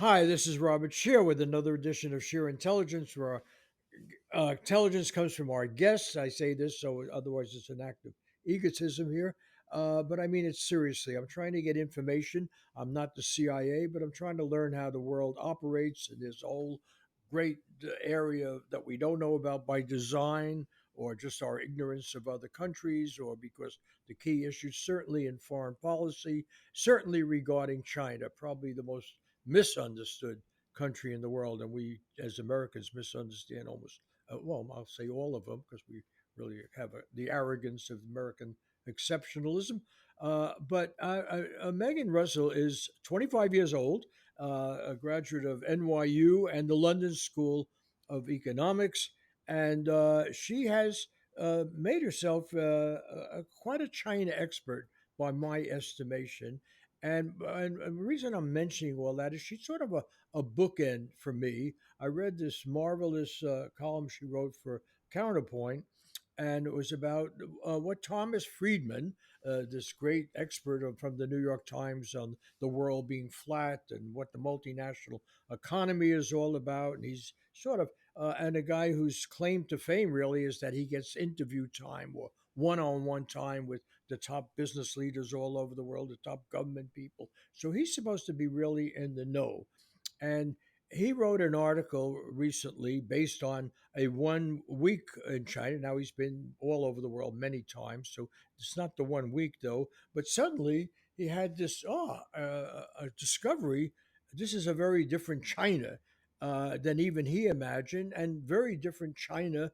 Hi, this is Robert Shear with another edition of Sheer Intelligence, where intelligence comes from our guests. I say this so otherwise it's an act of egotism here. But I mean it seriously. I'm trying to get information. I'm not the CIA, but I'm trying to learn how the world operates in this whole great area that we don't know about by design or just our ignorance of other countries or because the key issues, certainly in foreign policy, certainly regarding China, probably the most misunderstood country in the world. And we, as Americans, misunderstand almost well, I'll say all of them because we really have the arrogance of American exceptionalism. But Megan Russell is 25 years old, a graduate of NYU and the London School of Economics, and she has made herself quite a China expert by my estimation. And the reason I'm mentioning all that is she's sort of a bookend for me. I read this marvelous column she wrote for Counterpoint, and it was about what Thomas Friedman, this great expert from the New York Times on the world being flat and what the multinational economy is all about. And he's sort of, and a guy whose claim to fame really is that he gets interview time or one on one time with the top business leaders all over the world, the top government people. So he's supposed to be really in the know. And he wrote an article recently based on a 1 week in China. Now he's been all over the world many times, so it's not the 1 week though. But suddenly he had this a discovery. This is a very different China than even he imagined, and very different China,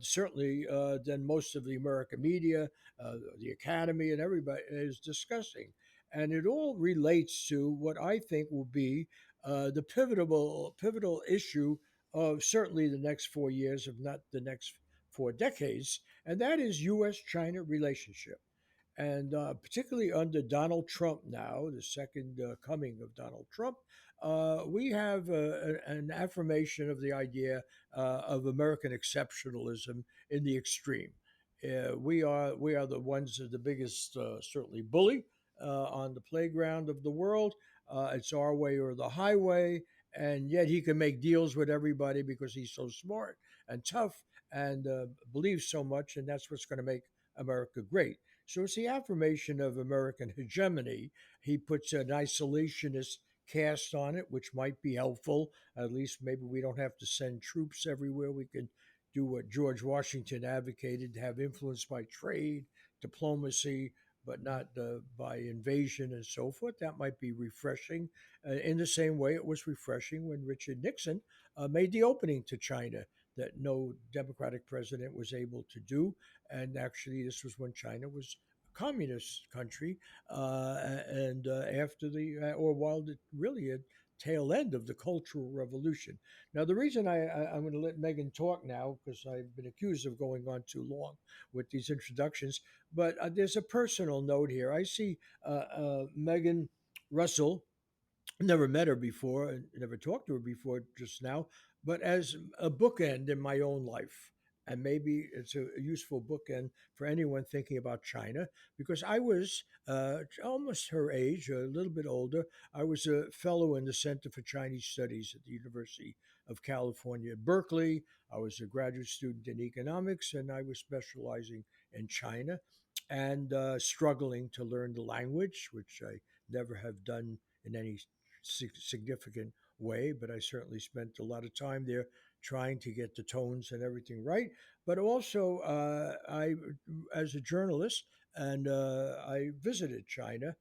certainly than most of the American media, the Academy, and everybody is discussing. And it all relates to what I think will be the pivotal issue of certainly the next 4 years, if not the next 4 decades, and that is U.S. China relationship. And particularly under Donald Trump now, the second coming of Donald Trump, we have an affirmation of the idea of American exceptionalism in the extreme. We are the ones that are the biggest, certainly bully on the playground of the world. It's our way or the highway, and yet he can make deals with everybody because he's so smart and tough and believes so much, and that's what's going to make America great. So it's the affirmation of American hegemony. He puts an isolationist cast on it, which might be helpful. At least maybe we don't have to send troops everywhere. We can do what George Washington advocated, have influence by trade, diplomacy, but not by invasion and so forth. That might be refreshing. In the same way, it was refreshing when Richard Nixon made the opening to China that no Democratic president was able to do. And actually, this was when China was a communist country, and after or while the really a tail end of the Cultural Revolution. Now, the reason I'm going to let Megan talk now, because I've been accused of going on too long with these introductions, but there's a personal note here. I see Megan Russell, never met her before, and never talked to her before just now, but as a bookend in my own life. And maybe it's a useful bookend for anyone thinking about China, because I was almost her age, a little bit older. I was a fellow in the Center for Chinese Studies at the University of California, Berkeley. I was a graduate student in economics, and I was specializing in China and struggling to learn the language, which I never have done in any significant way, but I certainly spent a lot of time there trying to get the tones and everything right. But also, as a journalist, and I visited China,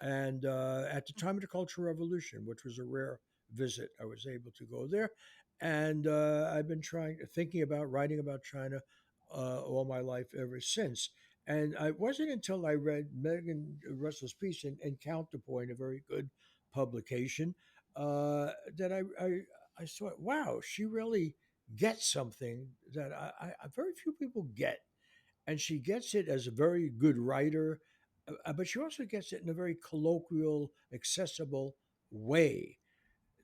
and at the time of the Cultural Revolution, which was a rare visit, I was able to go there, and I've been thinking about writing about China all my life ever since. And it wasn't until I read Megan Russell's piece in Counterpoint, a very good publication, that I thought, wow, she really gets something that very few people get. And she gets it as a very good writer, but she also gets it in a very colloquial, accessible way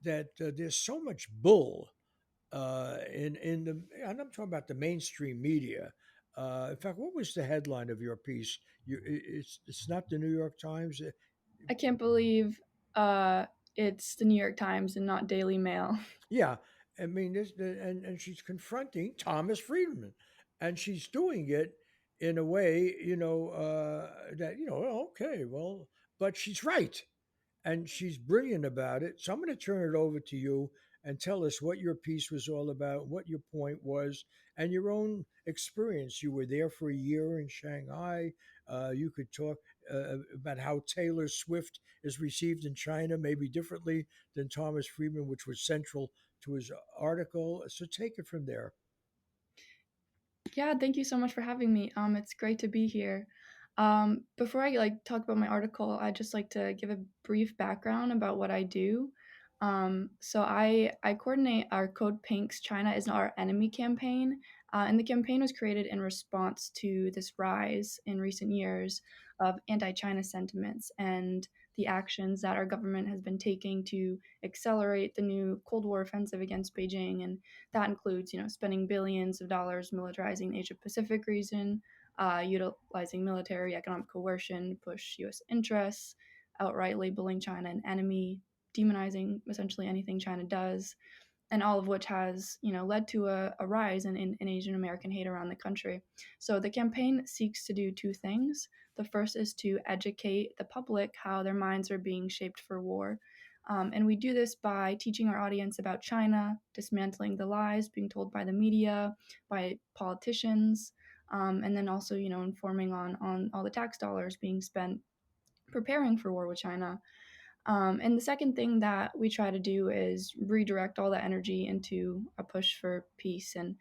that there's so much bull in the, and I'm talking about the mainstream media. In fact, what was the headline of your piece? It's not the New York Times. I can't believe uh, it's the New York Times and not Daily Mail. Yeah, I mean, and she's confronting Thomas Friedman, and she's doing it in a way, that okay, well, but she's right, and she's brilliant about it. So I'm going to turn it over to you and tell us what your piece was all about, what your point was, and your own experience. You were there for a year in Shanghai. You could talk about how Taylor Swift is received in China, maybe differently than Thomas Friedman, which was central to his article. So take it from there. Yeah, thank you so much for having me. It's great to be here. Before I talk about my article, I'd just like to give a brief background about what I do. So I coordinate our Code Pink's China is Not Our Enemy campaign, and the campaign was created in response to this rise in recent years of anti-China sentiments and the actions that our government has been taking to accelerate the new Cold War offensive against Beijing. And that includes, spending billions of dollars militarizing the Asia Pacific region, utilizing military economic coercion to push U.S. interests, outright labeling China an enemy, demonizing essentially anything China does, and all of which has led to a rise in Asian American hate around the country. So the campaign seeks to do two things. The first is to educate the public how their minds are being shaped for war. And we do this by teaching our audience about China, dismantling the lies being told by the media, by politicians, and then also, informing on all the tax dollars being spent preparing for war with China. And the second thing that we try to do is redirect all that energy into a push for peace. And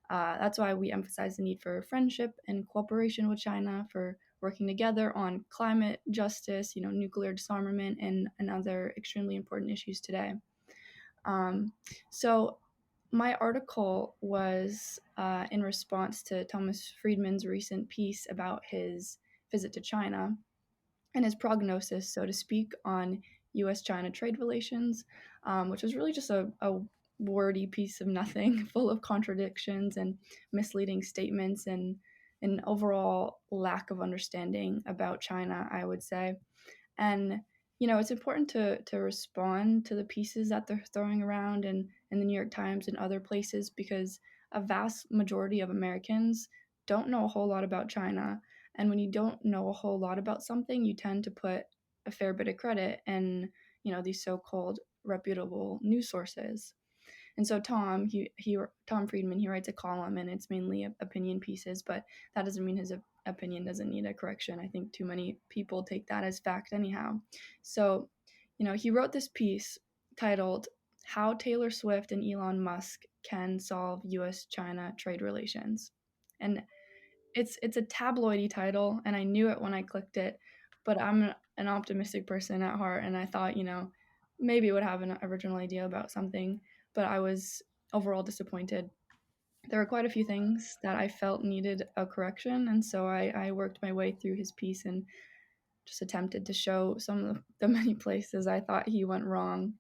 that's why we emphasize the need for friendship and cooperation with China, for working together on climate justice, nuclear disarmament, and other extremely important issues today. Um, so my article was in response to Thomas Friedman's recent piece about his visit to China and his prognosis, so to speak, on US China trade relations, which was really just a wordy piece of nothing, full of contradictions and misleading statements and an overall lack of understanding about China, I would say. And it's important to respond to the pieces that they're throwing around in the New York Times and other places, because a vast majority of Americans don't know a whole lot about China. And when you don't know a whole lot about something, you tend to put a fair bit of credit in these so-called reputable news sources. And so Tom Friedman, he writes a column, and it's mainly opinion pieces, but that doesn't mean his opinion doesn't need a correction. I think too many people take that as fact anyhow. So, he wrote this piece titled "How Taylor Swift and Elon Musk Can Solve U.S. China Trade Relations," and it's a tabloidy title, and I knew it when I clicked it. But I'm an optimistic person at heart, and I thought, maybe it would have an original idea about something. But I was overall disappointed. There were quite a few things that I felt needed a correction, and so I worked my way through his piece and just attempted to show some of the many places I thought he went wrong.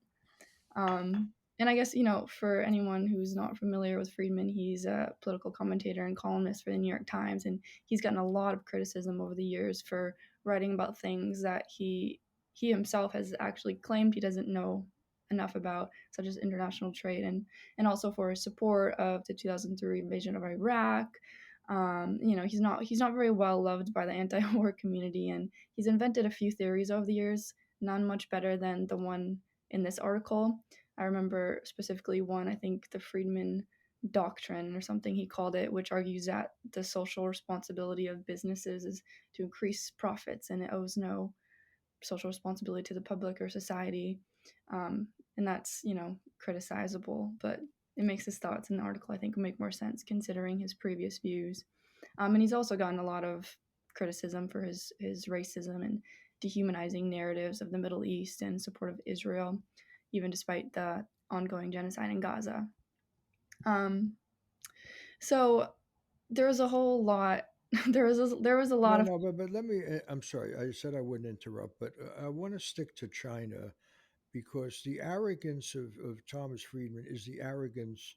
And I guess, for anyone who's not familiar with Friedman, he's a political commentator and columnist for the New York Times, and he's gotten a lot of criticism over the years for writing about things that he himself has actually claimed he doesn't know enough about, such as international trade, and also for his support of the 2003 invasion of Iraq. He's not very well loved by the anti-war community, and he's invented a few theories over the years, none much better than the one in this article. I remember specifically one, I think the Friedman doctrine or something he called it, which argues that the social responsibility of businesses is to increase profits and it owes no social responsibility to the public or society. And that's, criticizable, but it makes his thoughts in the article, I think, make more sense considering his previous views. And he's also gotten a lot of criticism for his racism and dehumanizing narratives of the Middle East and support of Israel, even despite the ongoing genocide in Gaza. Um, so there was a whole lot. There was a lot No, of no, but let me. I'm sorry. I said I wouldn't interrupt, but I want to stick to China because the arrogance of Thomas Friedman is the arrogance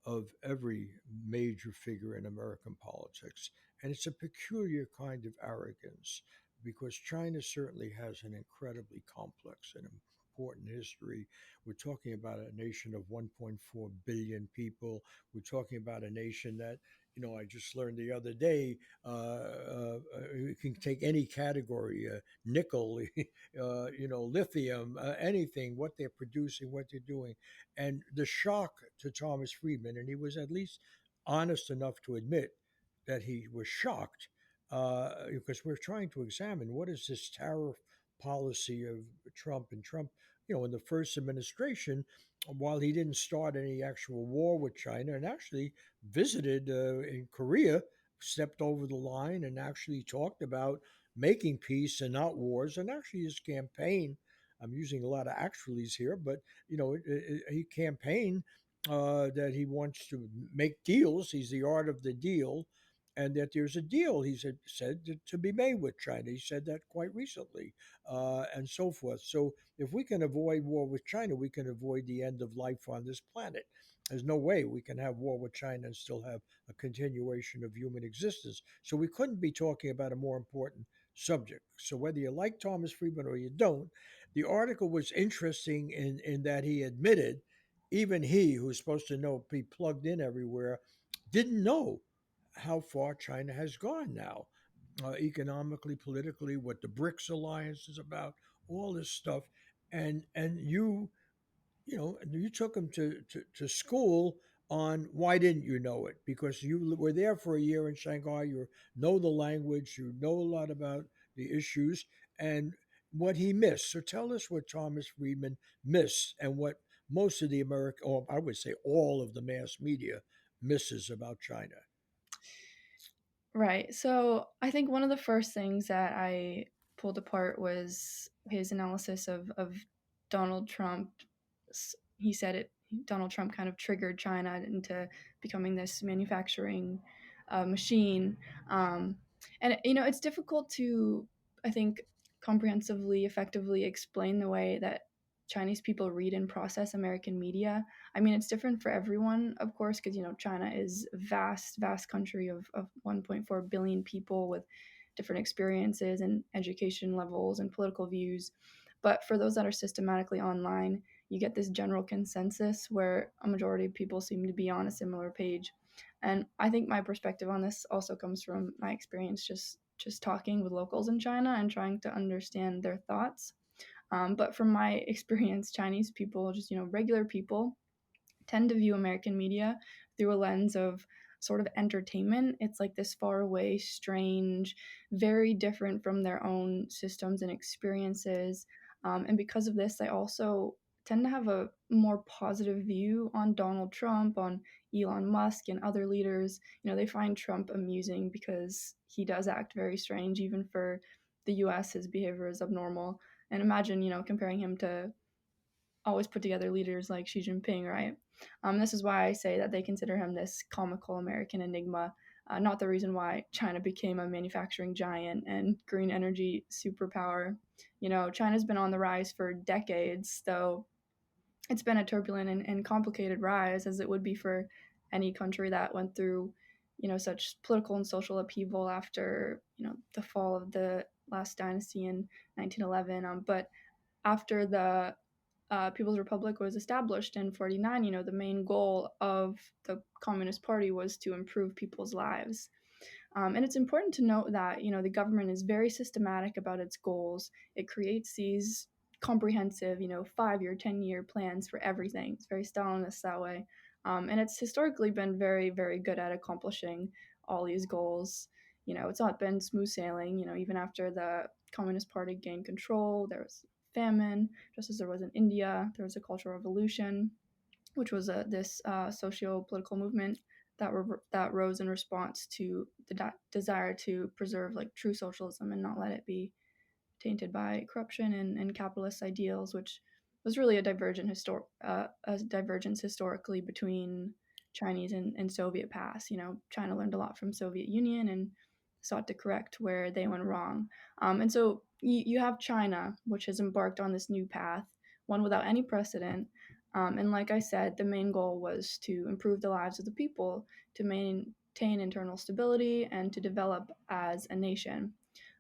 of every major figure in American politics. And it's a peculiar kind of arrogance because China certainly has an incredibly complex and important history. We're talking about a nation of 1.4 billion people. We're talking about a nation that, I just learned the other day, you can take any category, nickel, lithium, anything, what they're producing, what they're doing. And the shock to Thomas Friedman, and he was at least honest enough to admit that he was shocked, because we're trying to examine what is this tariff policy of Trump. And Trump, in the first administration, while he didn't start any actual war with China and actually visited in Korea, stepped over the line and actually talked about making peace and not wars. And actually, his campaign, I'm using a lot of actuallys here, but he campaigned that he wants to make deals. He's the art of the deal, and that there's a deal he said to be made with China. He said that quite recently, and so forth. So if we can avoid war with China, we can avoid the end of life on this planet. There's no way we can have war with China and still have a continuation of human existence. So we couldn't be talking about a more important subject. So whether you like Thomas Friedman or you don't, the article was interesting in that he admitted even he, who's supposed to know, be plugged in everywhere, didn't know how far China has gone now, economically, politically, what the BRICS alliance is about, all this stuff, and you took him to school on why didn't you know it? Because you were there for a year in Shanghai, you know the language, you know a lot about the issues, and what he missed. So tell us what Thomas Friedman missed and what most of the American, or I would say all of the mass media misses about China. Right. So I think one of the first things that I pulled apart was his analysis of Donald Trump. He said Donald Trump kind of triggered China into becoming this manufacturing machine. Um, and, it's difficult to, I think, comprehensively, effectively explain the way that Chinese people read and process American media. I mean, it's different for everyone, of course, because China is a vast, vast country of 1.4 billion people with different experiences and education levels and political views. But for those that are systematically online, you get this general consensus where a majority of people seem to be on a similar page. And I think my perspective on this also comes from my experience just talking with locals in China and trying to understand their thoughts. But from my experience, Chinese people, just regular people, tend to view American media through a lens of sort of entertainment. It's like this far away, strange, very different from their own systems and experiences. And because of this, they also tend to have a more positive view on Donald Trump, on Elon Musk, and other leaders. They find Trump amusing because he does act very strange, even for the US, his behavior is abnormal. And imagine, comparing him to always put together leaders like Xi Jinping, right? This is why I say that they consider him this comical American enigma, not the reason why China became a manufacturing giant and green energy superpower. China's been on the rise for decades, though it's been a turbulent and complicated rise, as it would be for any country that went through, such political and social upheaval after, the fall of the last dynasty in 1911. But after the People's Republic was established in 49, the main goal of the Communist Party was to improve people's lives. And it's important to note that, the government is very systematic about its goals. It creates these comprehensive, 5-year, 10-year plans for everything. It's very Stalinist that way. And it's historically been very, very good at accomplishing all these goals. It's not been smooth sailing. Even after the Communist Party gained control, there was famine, just as there was in India. There was a cultural revolution, which was this socio-political movement that rose in response to the desire to preserve like true socialism and not let it be tainted by corruption and capitalist ideals, which was really a divergence historically between Chinese and Soviet past. China learned a lot from Soviet Union and sought to correct where they went wrong. And so you have China, which has embarked on this new path, one without any precedent. And like I said, the main goal was to improve the lives of the people, to maintain internal stability, and to develop as a nation.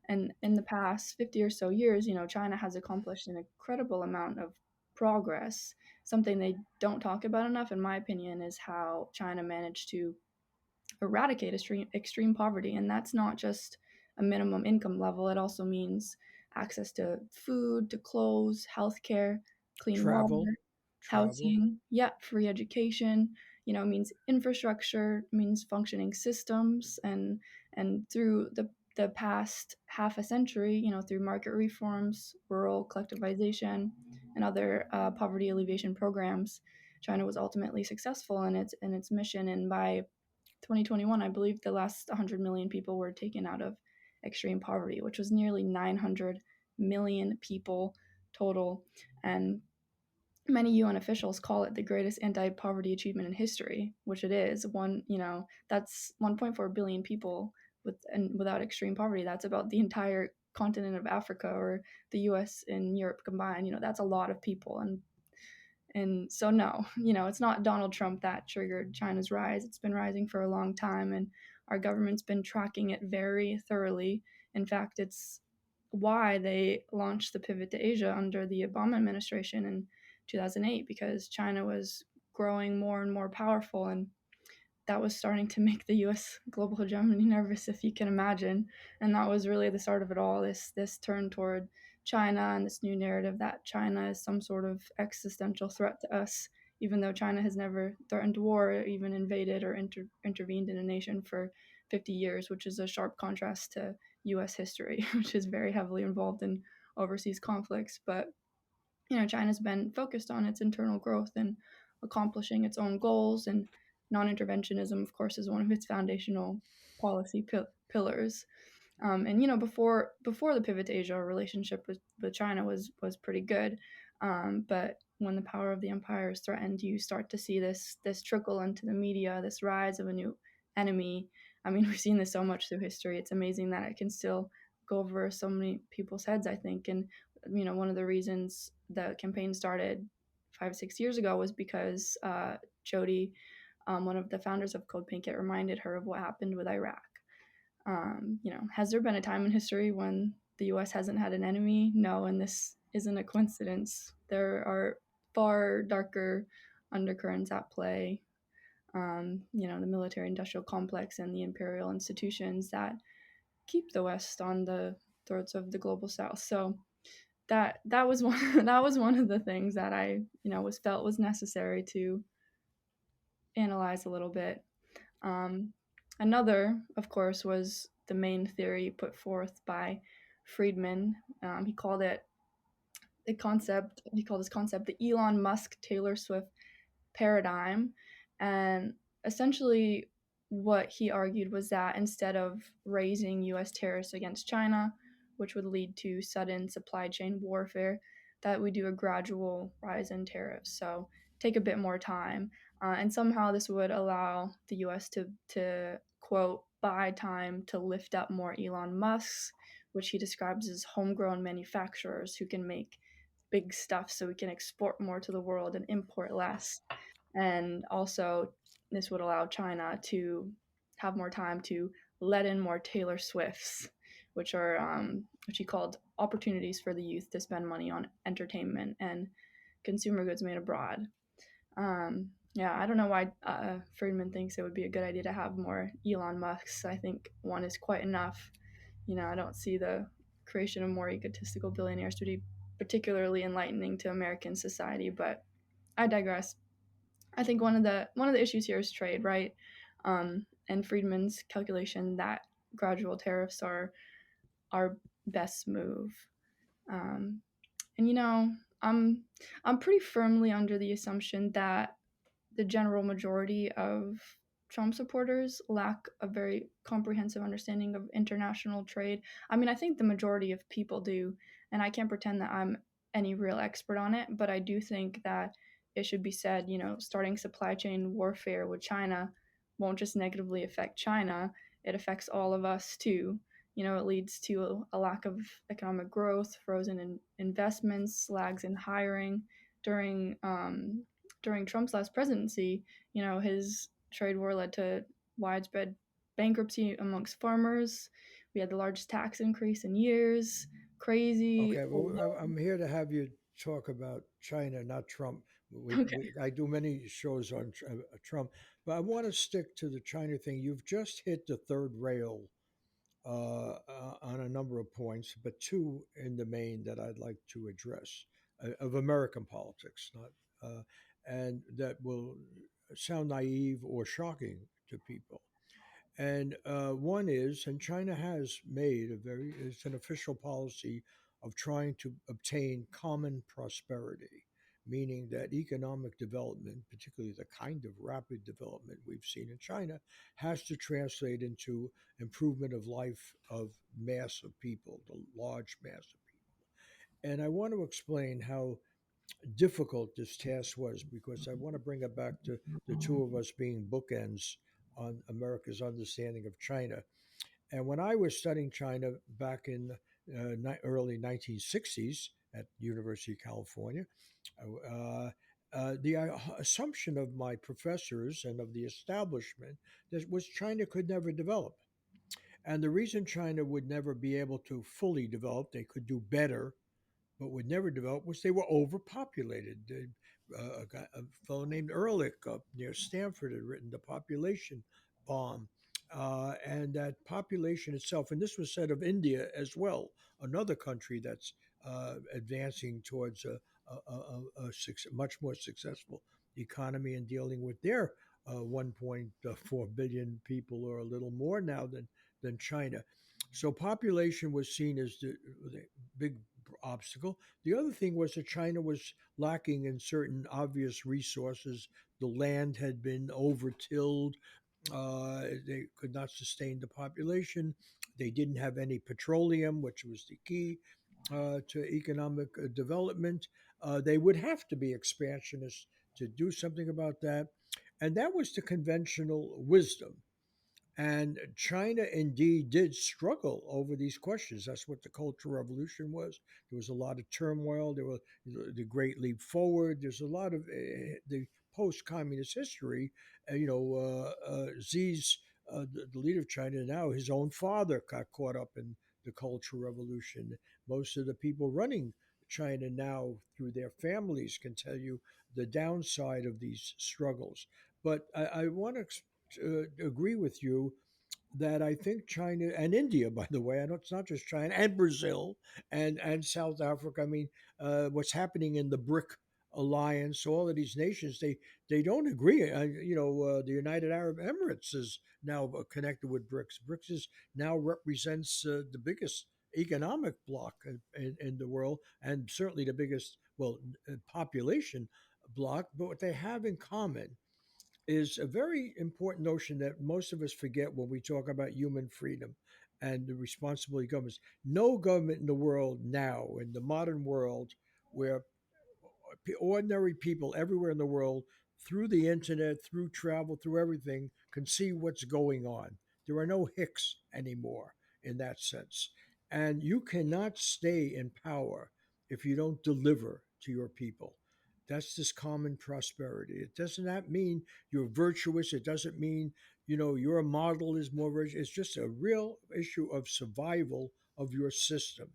And in the past 50 or so years, China has accomplished an incredible amount of progress. Something they don't talk about enough, in my opinion, is how China managed to eradicate extreme poverty. And that's not just a minimum income level, it also means access to food, to clothes, healthcare, clean water, Travel, travel. housing, yeah, free education. It means infrastructure, means functioning systems, and through the past half a century, through market reforms, rural collectivization, and other poverty alleviation programs, China was ultimately successful in its mission. And by 2021, I believe the last 100 million people were taken out of extreme poverty, which was nearly 900 million people total. And many UN officials call it the greatest anti-poverty achievement in history, which it is. That's 1.4 billion people without extreme poverty. That's about the entire continent of Africa or the US and Europe combined. That's a lot of people. And so, no, it's not Donald Trump that triggered China's rise. It's been rising for a long time, and our government's been tracking it very thoroughly. In fact, it's why they launched the pivot to Asia under the Obama administration in 2008, because China was growing more and more powerful, and that was starting to make the U.S. global hegemony nervous, if you can imagine. And that was really the start of it all. This turn toward China and this new narrative that China is some sort of existential threat to us, even though China has never threatened war, or even invaded or intervened in a nation for 50 years, which is a sharp contrast to U.S. history, which is very heavily involved in overseas conflicts. But China's been focused on its internal growth and accomplishing its own goals, and non-interventionism, of course, is one of its foundational policy pillars. And before the pivot to Asia, our relationship with China was pretty good. But when the power of the empire is threatened, you start to see this trickle into the media, this rise of a new enemy. I mean, we've seen this so much through history. It's amazing that it can still go over so many people's heads, I think. And one of the reasons the campaign started 5 6 years ago was because Jody, one of the founders of Code Pink, it reminded her of what happened with Iraq. Has there been a time in history when the US hasn't had an enemy? No, and this isn't a coincidence. There are far darker undercurrents at play. The military industrial complex and the imperial institutions that keep the West on the throats of the global South. So that was one that was one of the things that I was felt was necessary to analyze a little bit. Um, Another, of course, was the main theory put forth by Friedman. He called it the concept. He called this concept the Elon Musk Taylor Swift paradigm. And essentially, what he argued was that instead of raising US tariffs against China, which would lead to sudden supply chain warfare, that we do a gradual rise in tariffs. So take a bit more time. And somehow this would allow the US to quote, buy time to lift up more Elon Musks, which he describes as homegrown manufacturers who can make big stuff so we can export more to the world and import less. And also, this would allow China to have more time to let in more Taylor Swifts, which he called opportunities for the youth to spend money on entertainment and consumer goods made abroad. Yeah, I don't know why Friedman thinks it would be a good idea to have more Elon Musks. I think one is quite enough. I don't see the creation of more egotistical billionaires to be particularly enlightening to American society, but I digress. I think one of the issues here is trade, right? And Friedman's calculation that gradual tariffs are our best move. Um, and I'm pretty firmly under the assumption that the general majority of Trump supporters lack a very comprehensive understanding of international trade. I mean, I think the majority of people do, and I can't pretend that I'm any real expert on it, but I do think that it should be said, starting supply chain warfare with China won't just negatively affect China, it affects all of us too. It leads to a lack of economic growth, frozen investments, lags in hiring during Trump's last presidency. His trade war led to widespread bankruptcy amongst farmers. We had the largest tax increase in years. Crazy. Okay, well, I'm here to have you talk about China, not Trump. Okay. I do many shows on Trump, but I want to stick to the China thing. You've just hit the third rail on a number of points, but two in the main that I'd like to address of American politics, not and that will sound naive or shocking to people. And one is, and China has made it's an official policy of trying to obtain common prosperity, meaning that economic development, particularly the kind of rapid development we've seen in China, has to translate into improvement of life of mass of people, the large mass of people. And I want to explain how difficult this task was because I want to bring it back to the two of us being bookends on America's understanding of China. And when I was studying China back in early 1960s at University of California, the assumption of my professors and of the establishment that was China could never develop. And the reason China would never be able to fully develop, they could do better but would never develop was they were overpopulated. A fellow named Ehrlich up near Stanford had written The Population Bomb. And that population itself, and this was said of India as well, another country that's advancing towards much more successful economy and dealing with their 1.4 billion people or a little more now than China. So population was seen as the big obstacle. The other thing was that China was lacking in certain obvious resources. The land had been overtilled. They could not sustain the population. They didn't have any petroleum, which was the key to economic development. They would have to be expansionists to do something about that. And that was the conventional wisdom. And China indeed did struggle over these questions. That's what the Cultural Revolution was. There was a lot of turmoil. There was the Great Leap Forward. There's a lot of the post-communist history. Xi's the leader of China now. His own father got caught up in the Cultural Revolution. Most of the people running China now, through their families, can tell you the downside of these struggles. But I want to agree with you that I think China and India, by the way, I know it's not just China, and Brazil and South Africa. I mean, what's happening in the BRIC alliance, all of these nations, they don't agree. The United Arab Emirates is now connected with BRICS. BRICS now represents the biggest economic bloc in the world, and certainly the biggest, well, population bloc. But what they have in common is a very important notion that most of us forget when we talk about human freedom and the responsibility of governments. No government in the world now, in the modern world, where ordinary people everywhere in the world, through the internet, through travel, through everything, can see what's going on. There are no hicks anymore in that sense. And you cannot stay in power if you don't deliver to your people. That's this common prosperity. It does not mean you're virtuous. It doesn't mean, your model is more virtuous. It's just a real issue of survival of your system.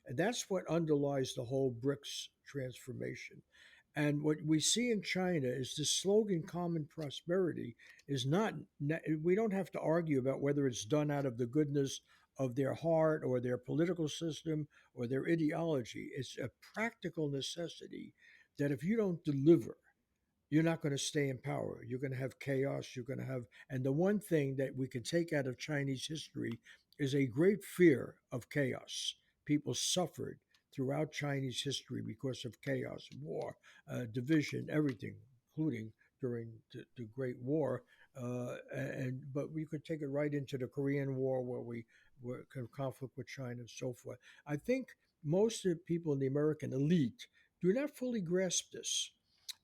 And that's what underlies the whole BRICS transformation. And what we see in China is the slogan common prosperity is not, we don't have to argue about whether it's done out of the goodness of their heart or their political system or their ideology. It's a practical necessity that if you don't deliver, you're not going to stay in power. You're going to have chaos. You're going to have, and the one thing that we can take out of Chinese history is a great fear of chaos. People suffered throughout Chinese history because of chaos, war, division, everything, including during the Great War. But we could take it right into the Korean War, where we were in conflict with China and so forth. I think most of the people in the American elite do not fully grasp this,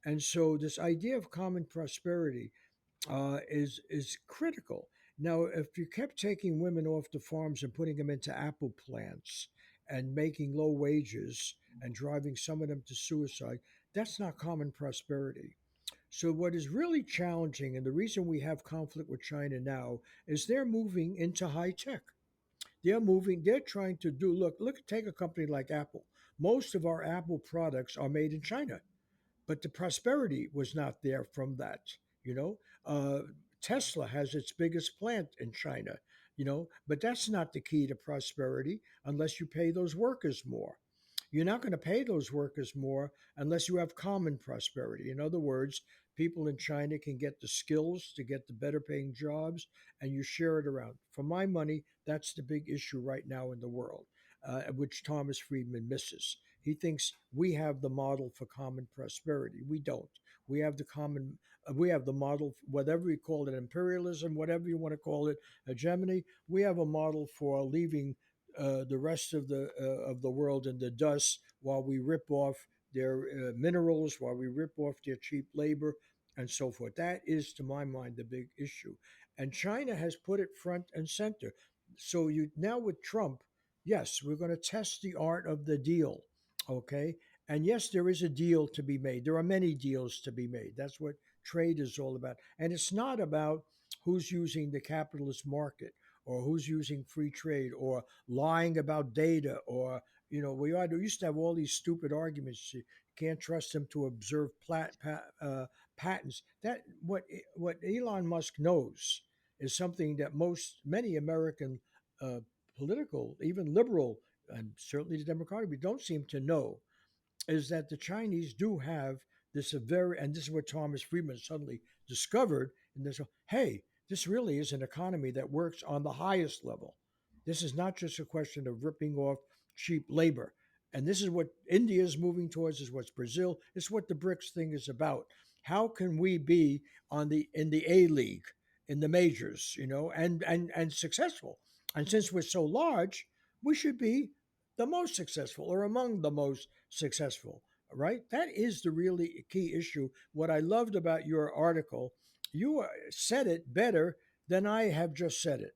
and so this idea of common prosperity is critical. Now, if you kept taking women off the farms and putting them into apple plants and making low wages and driving some of them to suicide, that's not common prosperity. So, what is really challenging, and the reason we have conflict with China now, is they're moving into high tech. They're moving. They're trying to do. Take a company like Apple. Most of our Apple products are made in China, but the prosperity was not there from that. You know, Tesla has its biggest plant in China. But that's not the key to prosperity unless you pay those workers more. You're not going to pay those workers more unless you have common prosperity. In other words, people in China can get the skills to get the better paying jobs and you share it around. For my money, that's the big issue right now in the world, which Thomas Friedman misses. He thinks we have the model for common prosperity. We don't. We have we have the model, whatever you call it, imperialism, whatever you want to call it, hegemony. We have a model for leaving the rest of the world in the dust while we rip off their minerals, while we rip off their cheap labor, and so forth. That is, to my mind, the big issue. And China has put it front and center. So you now with Trump, yes, we're going to test the art of the deal. Okay. And yes, there is a deal to be made. There are many deals to be made. That's what trade is all about. And it's not about who's using the capitalist market or who's using free trade or lying about data or we used to have all these stupid arguments. You can't trust them to observe patents. That what Elon Musk knows is something that many American uh, political, even liberal, and certainly the Democratic, we don't seem to know is that the Chinese do have this very, and this is what Thomas Friedman suddenly discovered in this. Hey, this really is an economy that works on the highest level. This is not just a question of ripping off cheap labor. And this is what India is moving towards, is what's Brazil, it's what the BRICS thing is about. How can we be in the A league, in the majors, and successful? And since we're so large, we should be the most successful or among the most successful, right? That is the really key issue. What I loved about your article, you said it better than I have just said it.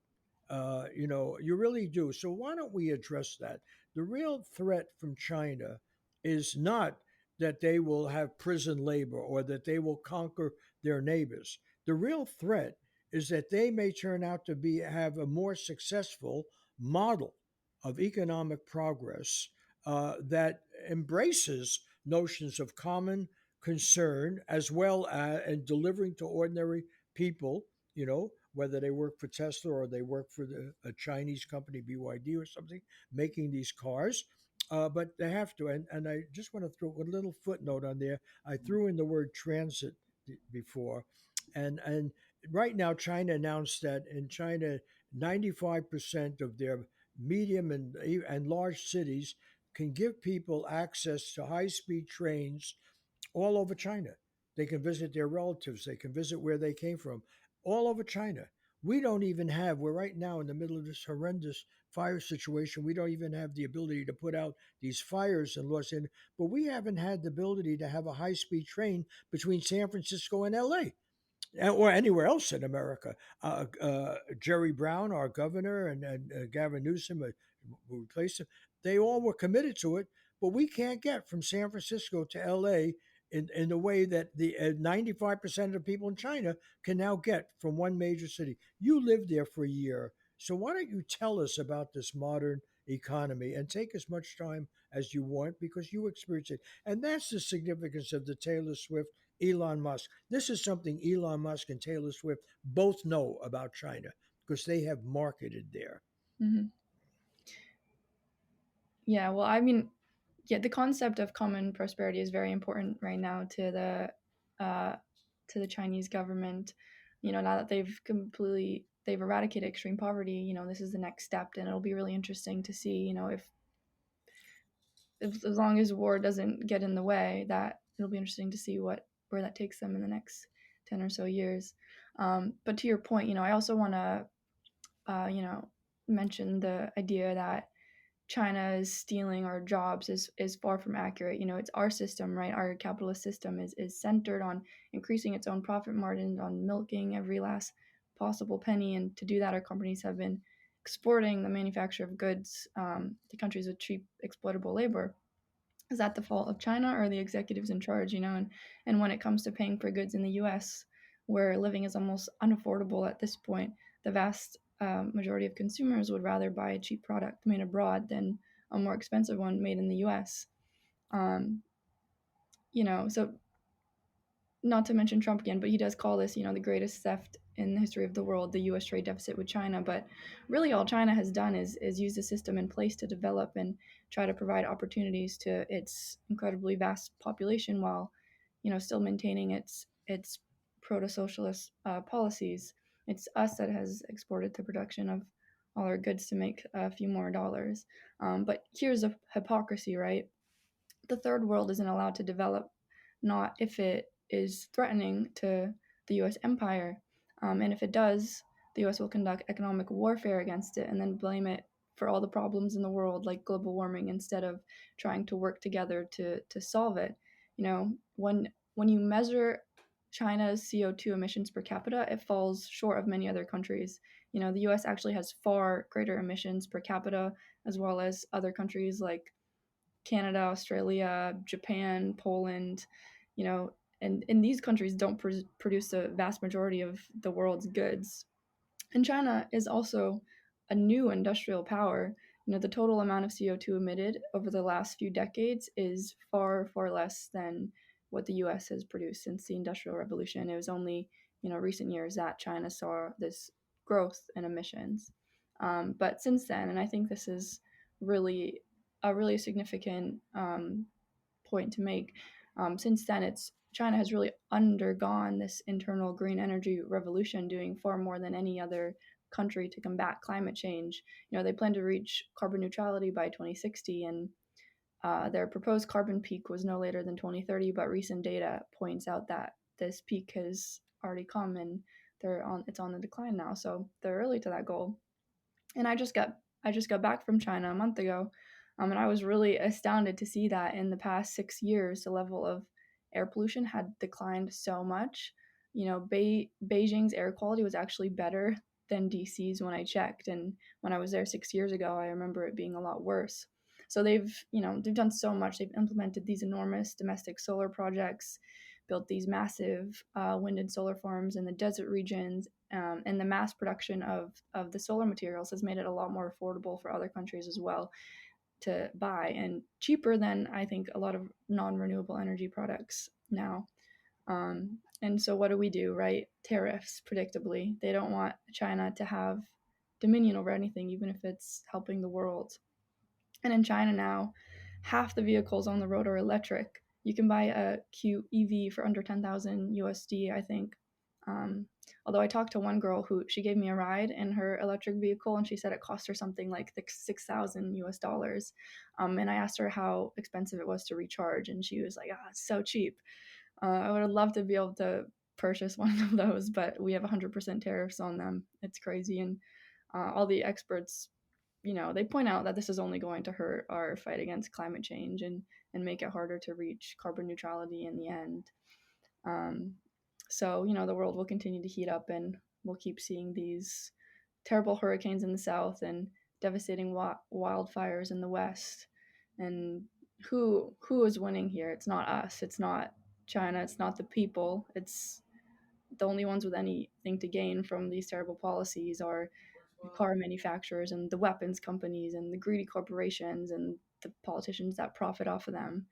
You really do. So why don't we address that? The real threat from China is not that they will have prison labor or that they will conquer their neighbors. The real threat is that they may turn out to have a more successful model of economic progress that embraces notions of common concern as well as and delivering to ordinary people, whether they work for Tesla or they work for a Chinese company, BYD or something, making these cars. But they have to. And I just want to throw a little footnote on there. I threw in the word transit before. And right now, China announced that in China, 95% of their medium and large cities can give people access to high speed trains all over China. They can visit their relatives, they can visit where they came from, all over China. We don't even have, we're right now in the middle of this horrendous fire situation. We don't even have the ability to put out these fires in Los Angeles, but we haven't had the ability to have a high speed train between San Francisco and LA or anywhere else in America. Jerry Brown, our governor, and Gavin Newsom, who replaced him, they all were committed to it, but we can't get from San Francisco to LA in the way that the 95% of people in China can now get from one major city. You lived there for a year. So why don't you tell us about this modern economy and take as much time as you want because you experience it. And that's the significance of the Taylor Swift Elon Musk. This is something Elon Musk and Taylor Swift both know about China because they have marketed there. Hmm. Yeah, well, I mean, yeah, the concept of common prosperity is very important right now uh, to the Chinese government. Now that they've eradicated extreme poverty, this is the next step, and it'll be really interesting to see, if as long as war doesn't get in the way, that it'll be interesting to see where that takes them in the next 10 or so years. But to your point, I also want to, mention the idea that China is stealing our jobs is far from accurate. It's our system, right? Our capitalist system is centered on increasing its own profit margins, on milking every last possible penny. And to do that, our companies have been exporting the manufacture of goods to countries with cheap, exploitable labor. Is that the fault of China or the executives in charge? And when it comes to paying for goods in the U.S., where living is almost unaffordable at this point, the vast majority of consumers would rather buy a cheap product made abroad than a more expensive one made in the US. Um, so not to mention Trump again, but he does call this, the greatest theft in the history of the world, the U.S. trade deficit with China. But really, all China has done is use the system in place to develop and try to provide opportunities to its incredibly vast population, while, still maintaining its proto-socialist policies. It's us that has exported the production of all our goods to make a few more dollars. But here's a hypocrisy, right? The third world isn't allowed to develop, not if it is threatening to the US empire. And if it does, the US will conduct economic warfare against it and then blame it for all the problems in the world, like global warming, instead of trying to work together to solve it. When you measure China's CO2 emissions per capita, it falls short of many other countries. The US actually has far greater emissions per capita, as well as other countries like Canada, Australia, Japan, Poland, and these countries don't produce the vast majority of the world's goods. And China is also a new industrial power. The total amount of CO2 emitted over the last few decades is far, far less than what the US has produced since the Industrial Revolution. It was only, recent years that China saw this growth in emissions. But since then, and I think this is really a really significant point to make. Since then, it's China has really undergone this internal green energy revolution, doing far more than any other country to combat climate change. They plan to reach carbon neutrality by 2060, and their proposed carbon peak was no later than 2030. But recent data points out that this peak has already come, and it's on the decline now. So they're early to that goal. And I just got back from China a month ago, and I was really astounded to see that in the past 6 years, the level of air pollution had declined so much. Beijing's air quality was actually better than DC's when I checked, and when I was there 6 years ago, I remember it being a lot worse. So they've done so much. They've implemented these enormous domestic solar projects, built these massive wind and solar farms in the desert regions, and the mass production of the solar materials has made it a lot more affordable for other countries as well to buy, and cheaper than I think a lot of non-renewable energy products now. And so what do, right? Tariffs, predictably. They don't want China to have dominion over anything, even if it's helping the world. And in China now, half the vehicles on the road are electric. You can buy a cute EV for under 10,000 USD, I think. Although I talked to one girl who she gave me a ride in her electric vehicle, and she said it cost her something like 6,000 US dollars. And I asked her how expensive it was to recharge, and she was like, "Ah, it's so cheap." I would have loved to be able to purchase one of those, but we have 100% tariffs on them. It's crazy, and all the experts, they point out that this is only going to hurt our fight against climate change and make it harder to reach carbon neutrality in the end. Um, so, the world will continue to heat up, and we'll keep seeing these terrible hurricanes in the south and devastating wildfires in the west. And who is winning here? It's not us. It's not China. It's not the people. It's the only ones with anything to gain from these terrible policies are the car manufacturers and the weapons companies and the greedy corporations and the politicians that profit off of them.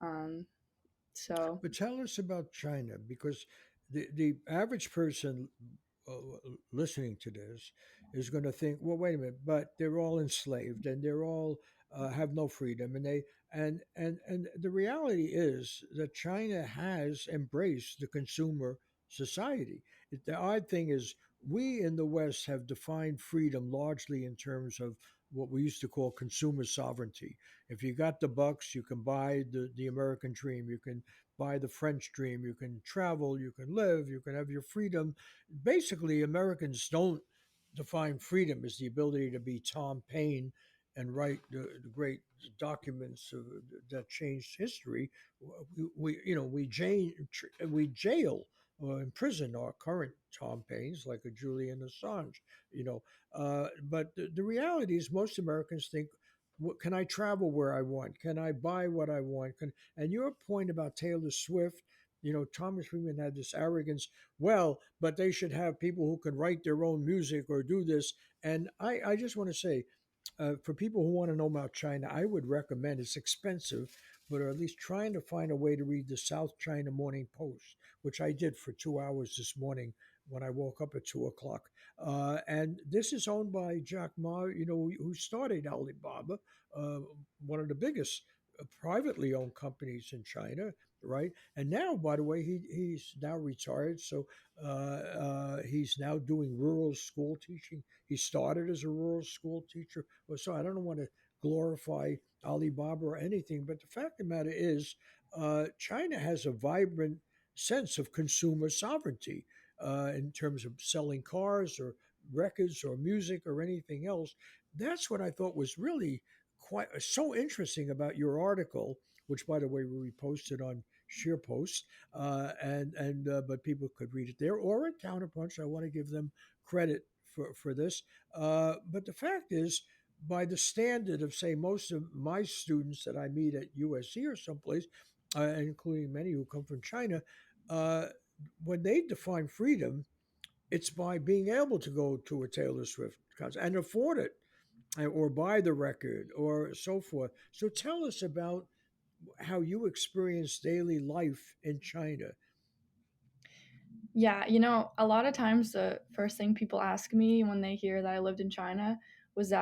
Um, so, But tell us about China, because the average person listening to this is going to think, well, wait a minute, but they're all enslaved and they're all have no freedom, and and the reality is that China has embraced the consumer society. The odd thing is, we in the West have defined freedom largely in terms of what we used to call consumer sovereignty. If you got the bucks, you can buy the American dream. You can buy the French dream. You can travel, you can live, you can have your freedom. Basically, Americans don't define freedom as the ability to be Tom Paine and write the great documents that changed history. We jail imprison our current Tom Paines like a Julian Assange. But the reality is most Americans think, can I travel where I want? Can I buy what I want? And your point about Taylor Swift, Thomas Friedman had this arrogance. Well, but they should have people who can write their own music or do this. And I just want to say, For people who want to know about China, I would recommend it's expensive, but at least trying to find a way to read the South China Morning Post, which I did for 2 hours this morning when I woke up at 2 o'clock. And this is owned by Jack Ma, who started Alibaba, uh, one of the biggest privately owned companies in China, right? And now, by the way, he's now retired, so he's now doing rural school teaching. He started as a rural school teacher. Well, so I don't want to glorify Alibaba or anything, but the fact of the matter is, China has a vibrant sense of consumer sovereignty in terms of selling cars or records or music or anything else. That's what I thought was really quite so interesting about your article, which, by the way, we posted on SharePost, and but people could read it there or at Counterpunch. I want to give them credit for this. But the fact is, by the standard of, say, most of my students that I meet at USC or someplace, including many who come from China, uh, when they define freedom, it's by being able to go to a Taylor Swift concert and afford it, or buy the record, or so forth. So tell us about how you experience daily life in China. Yeah, a lot of times the first thing people ask me when they hear that I lived in China was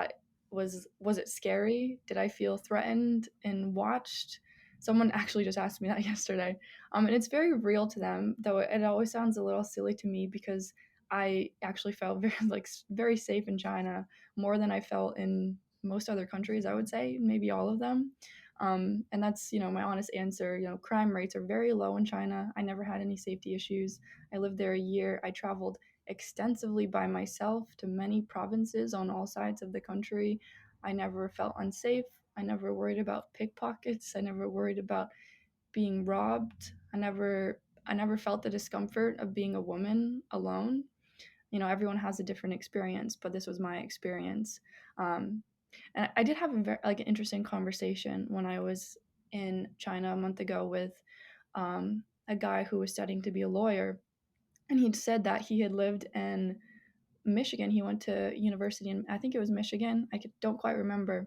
was it scary? Did I feel threatened and watched? Someone actually just asked me that yesterday. And it's very real to them, though it always sounds a little silly to me because I actually felt very very safe in China, more than I felt in most other countries, I would say, maybe all of them. And that's, my honest answer. Crime rates are very low in China. I never had any safety issues. I lived there a year. I traveled extensively by myself to many provinces on all sides of the country. I never felt unsafe. I never worried about pickpockets. I never worried about being robbed. I never felt the discomfort of being a woman alone. Everyone has a different experience, but this was my experience. Um, and I did have a very an interesting conversation when I was in China a month ago with a guy who was studying to be a lawyer, and he'd said that he had lived in Michigan. He went to university in, I think it was Michigan. Don't quite remember.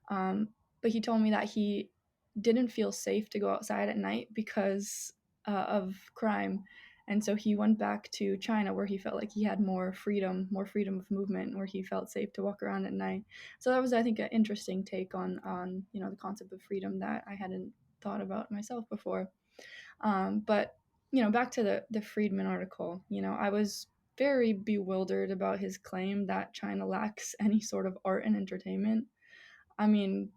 But he told me that he didn't feel safe to go outside at night because of crime. And so he went back to China where he felt like he had more freedom of movement, where he felt safe to walk around at night. So that was, I think, an interesting take on the concept of freedom that I hadn't thought about myself before. But back to the Friedman article. I was very bewildered about his claim that China lacks any sort of art and entertainment. I mean,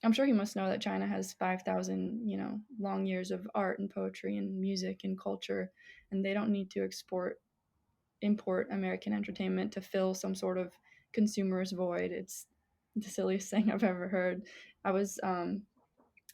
I'm sure he must know that China has 5,000, long years of art and poetry and music and culture, and they don't need to import American entertainment to fill some sort of consumer's void. It's the silliest thing I've ever heard. I was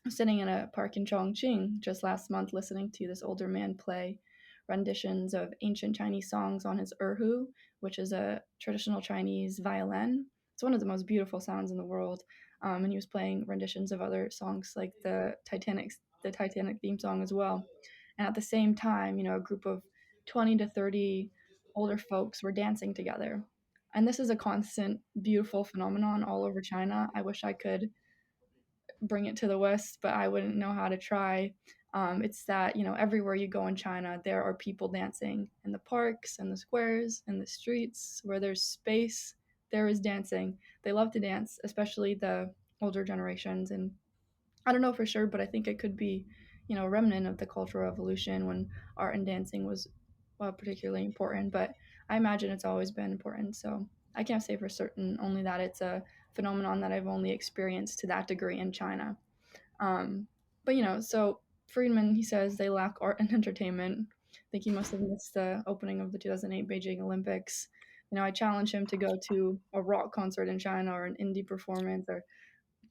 sitting in a park in Chongqing just last month listening to this older man play renditions of ancient Chinese songs on his erhu, which is a traditional Chinese violin. It's one of the most beautiful sounds in the world. And he was playing renditions of other songs like the Titanic theme song as well. And at the same time, a group of 20 to 30 older folks were dancing together. And this is a constant, beautiful phenomenon all over China. I wish I could bring it to the West, but I wouldn't know how to try. It's that, everywhere you go in China, there are people dancing in the parks and the squares and the streets where there's space. There is dancing. They love to dance, especially the older generations. And I don't know for sure, but I think it could be, a remnant of the Cultural Revolution when art and dancing was, well, particularly important. But I imagine it's always been important. So I can't say for certain, only that it's a phenomenon that I've only experienced to that degree in China. Um, but so Friedman, he says they lack art and entertainment. I think he must have missed the opening of the 2008 Beijing Olympics. I challenge him to go to a rock concert in China or an indie performance or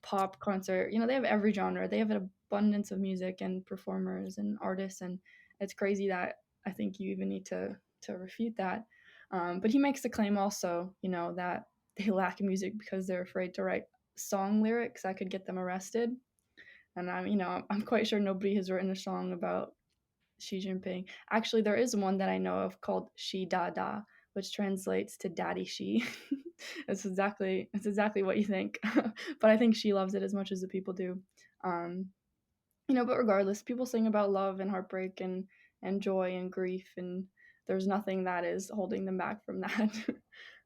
pop concert. They have every genre. They have an abundance of music and performers and artists, and it's crazy that I think you even need to refute that. But he makes the claim also, that they lack music because they're afraid to write song lyrics that could get them arrested. And I'm quite sure nobody has written a song about Xi Jinping. Actually, there is one that I know of called Xi Da Da, which translates to Daddy Xi. It's exactly what you think. But I think she loves it as much as the people do. Um, but regardless, people sing about love and heartbreak and joy and grief, and there's nothing that is holding them back from that.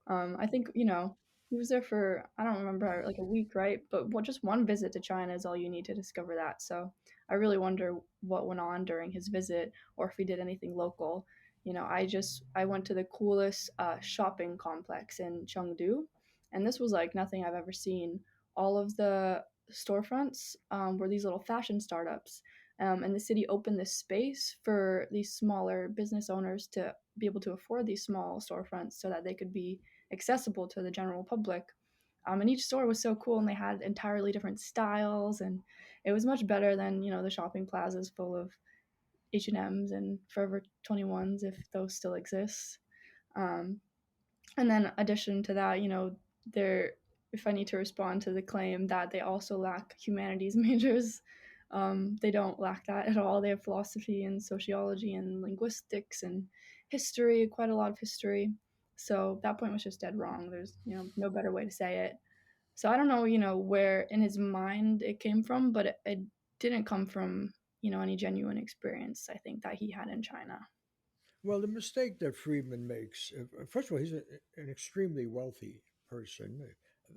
I think, he was there for, I don't remember, like a week, right? But just one visit to China is all you need to discover that. So I really wonder what went on during his visit, or if he did anything local. I went to the coolest shopping complex in Chengdu, and this was like nothing I've ever seen. All of the storefronts were these little fashion startups. And the city opened this space for these smaller business owners to be able to afford these small storefronts so that they could be accessible to the general public. And each store was so cool, and they had entirely different styles, and it was much better than the shopping plazas full of H&Ms and Forever 21s, if those still exist. Um, and then addition to that, there if I need to respond to the claim that they also lack humanities majors, they don't lack that at all. They have philosophy and sociology and linguistics and history, quite a lot of history. So that point was just dead wrong. There's, no better way to say it. So I don't know, where in his mind it came from, but it didn't come from, any genuine experience, I think, that he had in China. Well, the mistake that Friedman makes, first of all, he's an extremely wealthy person.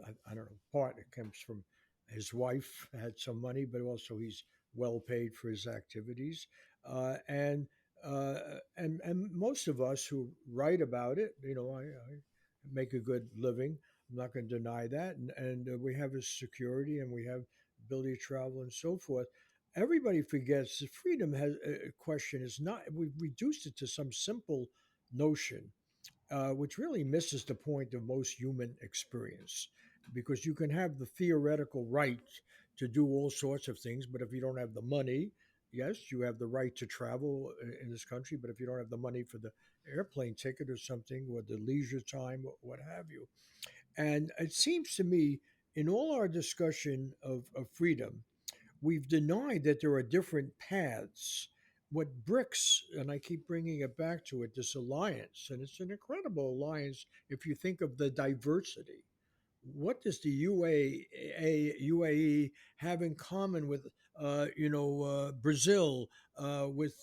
I don't know, part it comes from his wife had some money, but also he's well paid for his activities. And most of us who write about it, I make a good living. I'm not going to deny that. And we have his security and we have ability to travel and so forth. Everybody forgets that freedom has a question is not, we've reduced it to some simple notion, which really misses the point of most human experience, because you can have the theoretical right to do all sorts of things, but if you don't have the money, yes, you have the right to travel in this country, but if you don't have the money for the airplane ticket or something, or the leisure time, or what have you. And it seems to me, in all our discussion of freedom, we've denied that there are different paths. What BRICS, and I keep bringing it back to it, this alliance, and it's an incredible alliance if you think of the diversity. What does the UAE have in common with, Brazil, with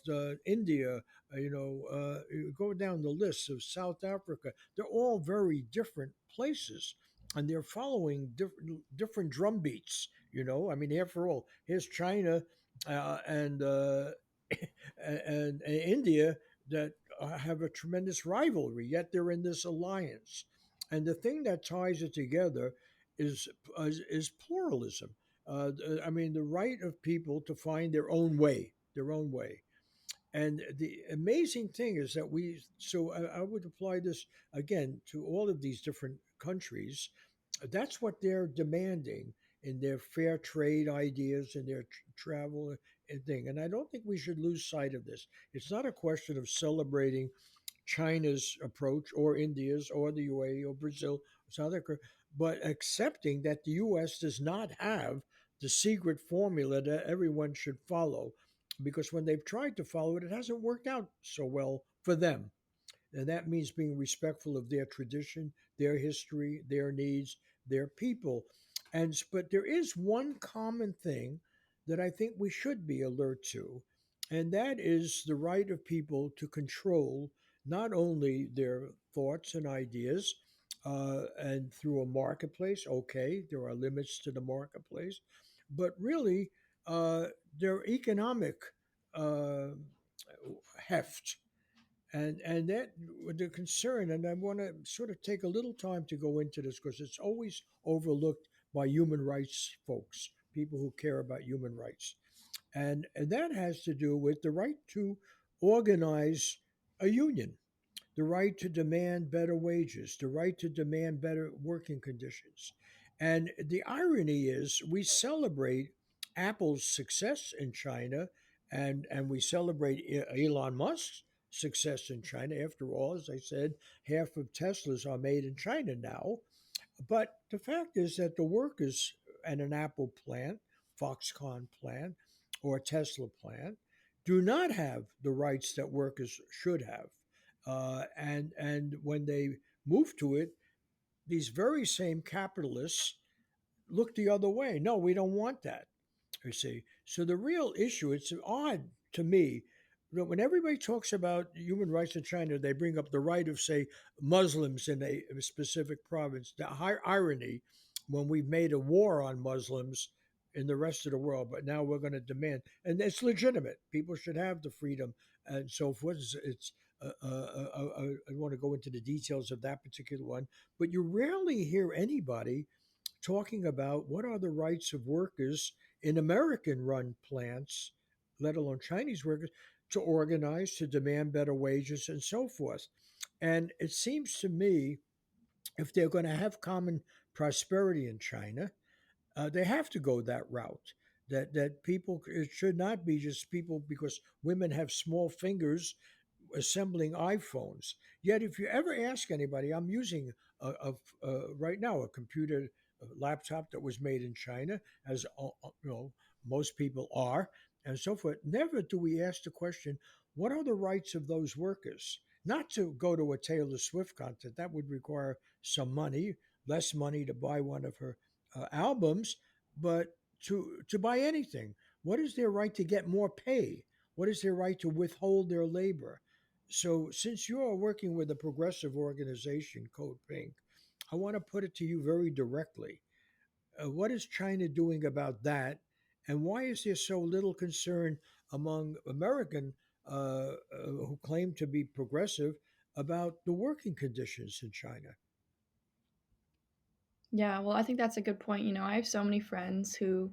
India? You go down the list of South Africa. They're all very different places, and they're following different drum beats. I mean, after all, here's China and and India that have a tremendous rivalry, yet they're in this alliance. And the thing that ties it together is pluralism. I mean, the right of people to find their own way. And the amazing thing is that I would apply this again to all of these different countries. That's what they're demanding in their fair trade ideas and their travel and thing. And I don't think we should lose sight of this. It's not a question of celebrating China's approach or India's or the UAE or Brazil or South Africa, but accepting that the US does not have the secret formula that everyone should follow. Because when they've tried to follow it, it hasn't worked out so well for them. And that means being respectful of their tradition, their history, their needs, their people. But there is one common thing that I think we should be alert to, and that is the right of people to control not only their thoughts and ideas, and through a marketplace. Okay, there are limits to the marketplace, but really their economic uh, heft, and that the concern, and I want to sort of take a little time to go into this because it's always overlooked by human rights folks, people who care about human rights, and that has to do with the right to organize a union, the right to demand better wages, the right to demand better working conditions. And the irony is, we celebrate Apple's success in China, and we celebrate Elon Musk's success in China. After all, as I said, half of Teslas are made in China now. But the fact is that the workers at an Apple plant, Foxconn plant, or Tesla plant do not have the rights that workers should have. And when they move to it, these very same capitalists look the other way. No, we don't want that. You see, so the real issue, it's odd to me that when everybody talks about human rights in China, they bring up the right of, say, Muslims in a specific province. The irony when we've made a war on Muslims in the rest of the world, but now we're going to demand, and it's legitimate. People should have the freedom and so forth. I want to go into the details of that particular one, but you rarely hear anybody talking about what are the rights of workers in American run plants, let alone Chinese workers, to organize, to demand better wages, and so forth. And it seems to me if they're going to have common prosperity in China, they have to go that route. That people, it should not be just people because women have small fingers assembling iPhones. Yet, if you ever ask anybody, I'm using right now a computer a laptop that was made in China, as most people are, and so forth. Never do we ask the question, what are the rights of those workers? Not to go to a Taylor Swift concert, that would require some money, less money to buy one of her albums, but to buy anything. What is their right to get more pay? What is their right to withhold their labor? So, since you are working with a progressive organization, Code Pink, I want to put it to you very directly. What is China doing about that? And why is there so little concern among American who claim to be progressive about the working conditions in China? Yeah, well, I think that's a good point. I have so many friends who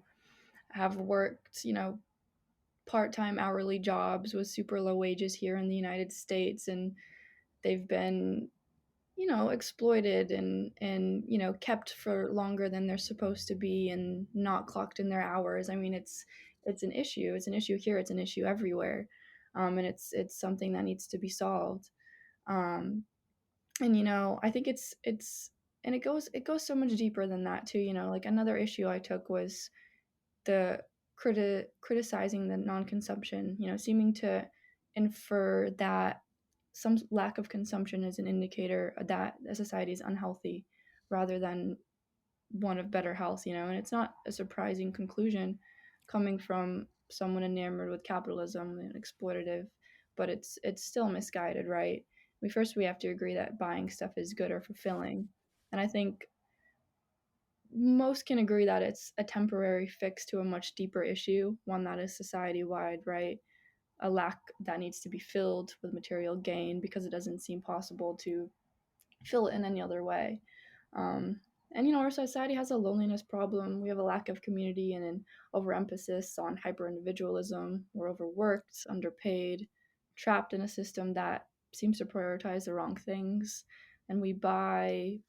have worked, part-time hourly jobs with super low wages here in the United States, and they've been, exploited and kept for longer than they're supposed to be and not clocked in their hours. I mean, it's an issue. It's an issue here. It's an issue everywhere, and it's something that needs to be solved. Um, and I think it's and it goes so much deeper than that too. Like another issue I took was the criticizing the non-consumption, seeming to infer that some lack of consumption is an indicator that a society is unhealthy rather than one of better health, and it's not a surprising conclusion coming from someone enamored with capitalism and exploitative, but it's still misguided, right? We have to agree that buying stuff is good or fulfilling. And I think most can agree that it's a temporary fix to a much deeper issue, one that is society wide, right? A lack that needs to be filled with material gain because it doesn't seem possible to fill it in any other way. Um, and our society has a loneliness problem. We have a lack of community and an overemphasis on hyper individualism. We're overworked, underpaid, trapped in a system that seems to prioritize the wrong things. And we buy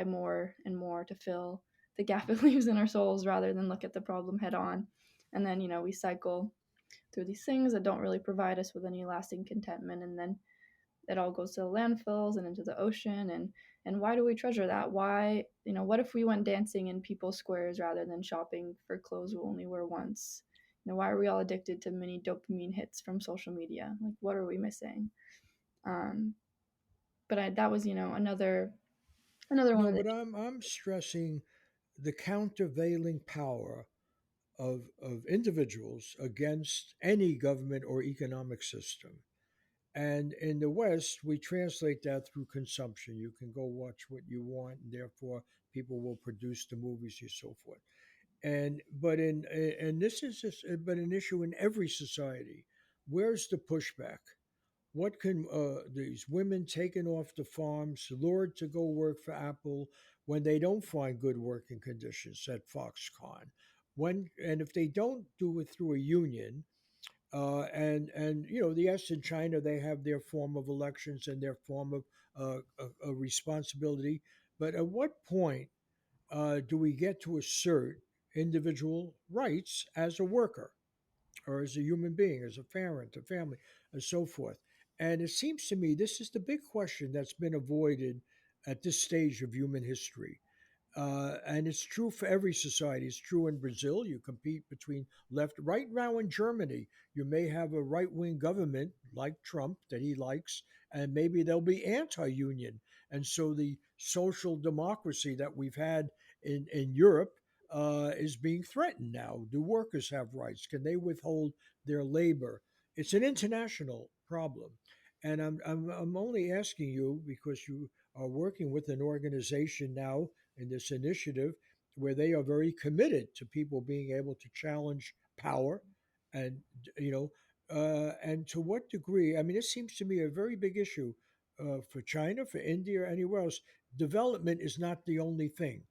more and more to fill the gap it leaves in our souls rather than look at the problem head on. And then, we cycle through these things that don't really provide us with any lasting contentment. And then it all goes to the landfills and into the ocean. And why do we treasure that? Why, what if we went dancing in people's squares rather than shopping for clothes we'll only wear once? Why are we all addicted to mini dopamine hits from social media? Like, what are we missing? um that was, another one No, of the. but I'm stressing the countervailing power of individuals against any government or economic system. And in the West, we translate that through consumption. You can go watch what you want, and therefore people will produce the movies and so forth. And this is just, but an issue in every society. Where's the pushback? What can these women taken off the farms, lured to go work for Apple when they don't find good working conditions at Foxconn? And if they don't do it through a union, and yes, in China they have their form of elections and their form of a responsibility. But at what point do we get to assert individual rights as a worker or as a human being, as a parent, a family, and so forth? And it seems to me this is the big question that's been avoided at this stage of human history. And it's true for every society. It's true in Brazil. You compete between left, right now in Germany. You may have a right wing government like Trump that he likes, and maybe they'll be anti-union. And so the social democracy that we've had in Europe is being threatened now. Do workers have rights? Can they withhold their labor? It's an international problem. And I'm only asking you because you are working with an organization now in this initiative where they are very committed to people being able to challenge power and you know and to what degree, I mean, it seems to me a very big issue for China, for India, anywhere else. Development is not the only thing.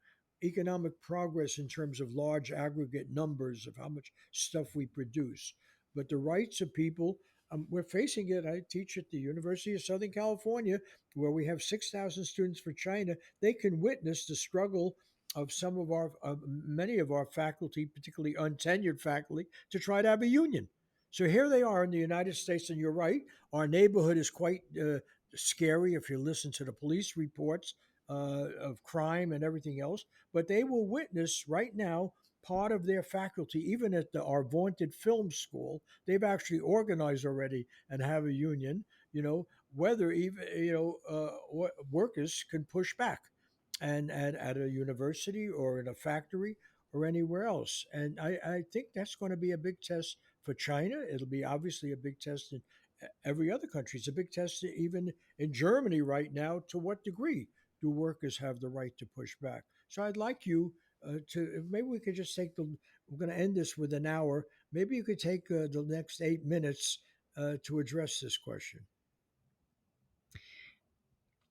Economic progress in terms of large aggregate numbers of how much stuff we produce, but the rights of people. We're facing it. I teach at the University of Southern California, where we have 6,000 students for China. They can witness the struggle of some of our, many of our faculty, particularly untenured faculty, to try to have a union. So here they are in the United States, and you're right. Our neighborhood is quite scary if you listen to the police reports of crime and everything else. But they will witness right now part of their faculty, even at our vaunted film school, they've actually organized already and have a union. Whether even workers can push back, and at a university or in a factory or anywhere else. And I think that's going to be a big test for China. It'll be obviously a big test in every other country. It's a big test even in Germany right now. To what degree do workers have the right to push back? So I'd like you to maybe we could just take the. We're going to end this with an hour. Maybe you could take the next 8 minutes to address this question.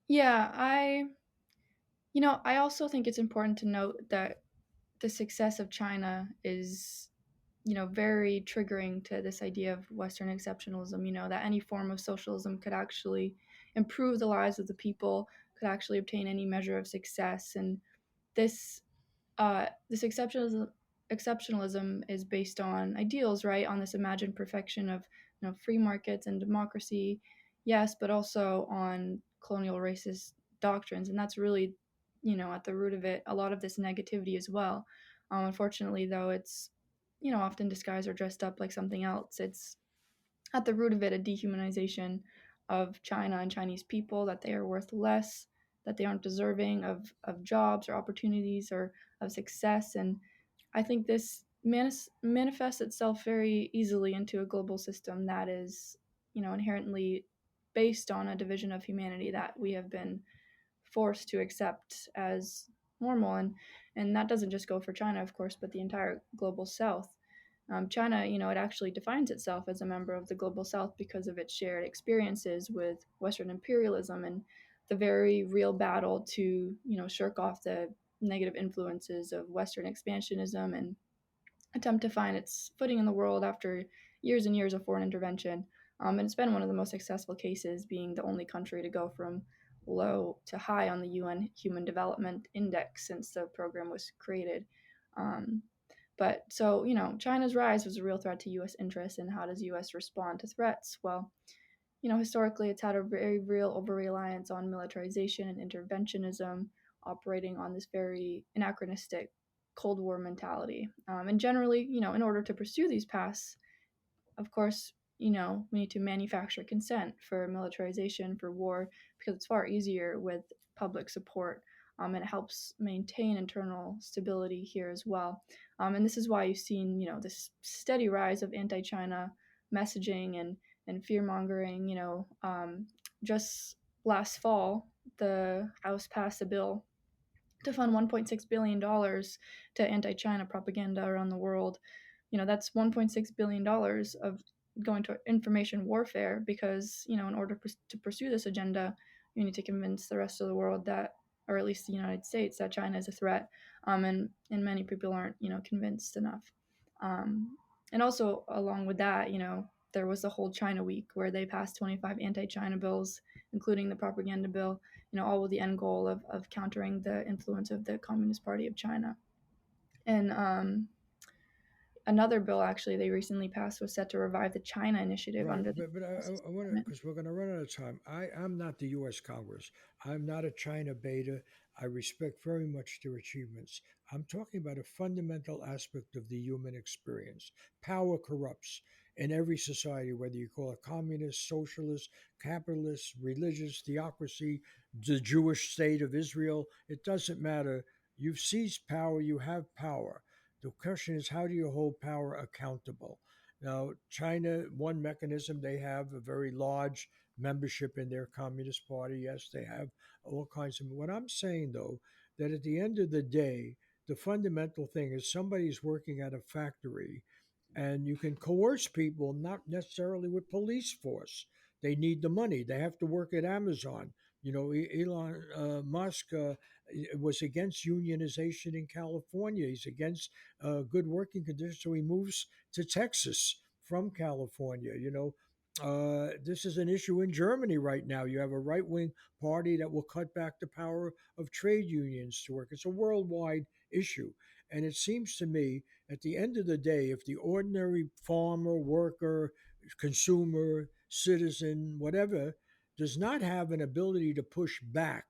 Yeah, I also think it's important to note that the success of China is, very triggering to this idea of Western exceptionalism, that any form of socialism could actually improve the lives of the people, could actually obtain any measure of success. And this this exceptionalism is based on ideals, right? On this imagined perfection of free markets and democracy, yes, but also on colonial racist doctrines, and that's really at the root of it. A lot of this negativity as well. Unfortunately, though, it's often disguised or dressed up like something else. It's at the root of it a dehumanization of China and Chinese people, that they are worth less, that they aren't deserving of jobs or opportunities or of success. And I think this manifests itself very easily into a global system that is, inherently based on a division of humanity that we have been forced to accept as normal. And that doesn't just go for China, of course, but the entire global South. China, it actually defines itself as a member of the global South because of its shared experiences with Western imperialism and the very real battle to, shirk off the negative influences of Western expansionism and attempt to find its footing in the world after years and years of foreign intervention. And it's been one of the most successful cases, being the only country to go from low to high on the UN Human Development Index since the program was created. Um, but so, China's rise was a real threat to U.S. interests, and how does U.S. respond to threats? Well, historically, it's had a very real over reliance on militarization and interventionism, operating on this very anachronistic Cold War mentality. And generally, in order to pursue these paths, of course, we need to manufacture consent for militarization, for war, because it's far easier with public support. And it helps maintain internal stability here as well. And this is why you've seen, this steady rise of anti-China messaging and fear mongering. Just last fall, the House passed a bill to fund $1.6 billion to anti China propaganda around the world. That's $1.6 billion of going to information warfare because, in order to pursue this agenda, you need to convince the rest of the world that, or at least the United States, that China is a threat. And many people aren't, convinced enough. And also, along with that, there was the whole China Week where they passed 25 anti China bills, including the propaganda bill, all with the end goal of countering the influence of the Communist Party of China. And another bill, actually, they recently passed was set to revive the China Initiative Right, under the but I Justice want to, Department. because we're going to run out of time. I'm not the U.S. Congress. I'm not a China beta. I respect very much their achievements. I'm talking about a fundamental aspect of the human experience. Power corrupts. in every society, whether you call it communist, socialist, capitalist, religious, theocracy, the Jewish state of Israel. It doesn't matter. You've seized power, you have power. The question is, how do you hold power accountable? Now, China, one mechanism, they have a very large membership in their Communist Party. Yes, they have all kinds of. What I'm saying, though, that at the end of the day, the fundamental thing is somebody's working at a factory and you can coerce people, not necessarily with police force. They need the money. They have to work at Amazon. You know, Elon Musk was against unionization in California. He's against good working conditions, so he moves to Texas from California. You know, this is an issue in Germany right now. You have a right wing party that will cut back the power of trade unions to work. It's a worldwide issue. And it seems to me, at the end of the day, if the ordinary farmer, worker, consumer, citizen, whatever, does not have an ability to push back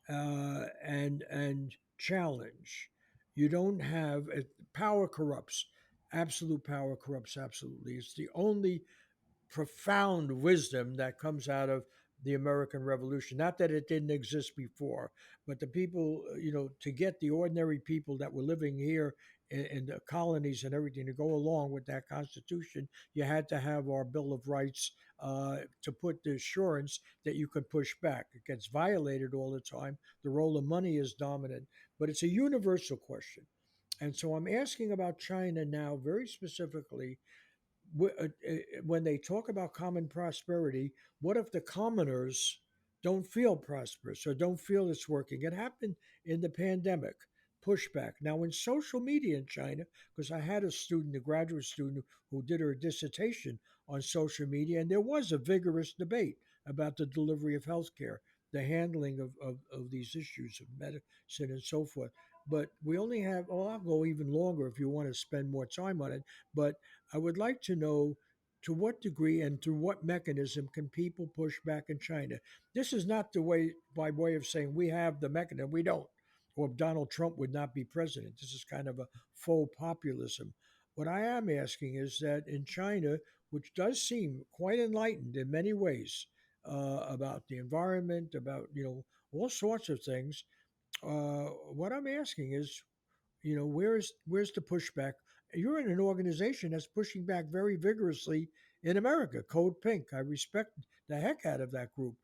and challenge, you don't have power corrupts. Absolute power corrupts absolutely. It's the only profound wisdom that comes out of the American Revolution. Not that it didn't exist before, but the people, to get the ordinary people that were living here in the colonies and everything to go along with that Constitution, you had to have our Bill of Rights to put the assurance that you could push back. It gets violated all the time. The role of money is dominant, but it's a universal question. And so I'm asking about China now very specifically when they talk about common prosperity, what if the commoners don't feel prosperous or don't feel it's working? It happened in the pandemic, pushback. Now, in social media in China, because I had a student, a graduate student, who did her dissertation on social media, and there was a vigorous debate about the delivery of healthcare, the handling of these issues of medicine and so forth. But we only have, well, I'll go even longer if you want to spend more time on it. But I would like to know to what degree and through what mechanism can people push back in China? This is not the way, by way of saying we have the mechanism. We don't, or Donald Trump would not be president. This is kind of a faux populism. What I am asking is that in China, which does seem quite enlightened in many ways about the environment, about all sorts of things, what I'm asking is where's the pushback? You're in an organization that's pushing back very vigorously in America. Code Pink. I respect the heck out of that group.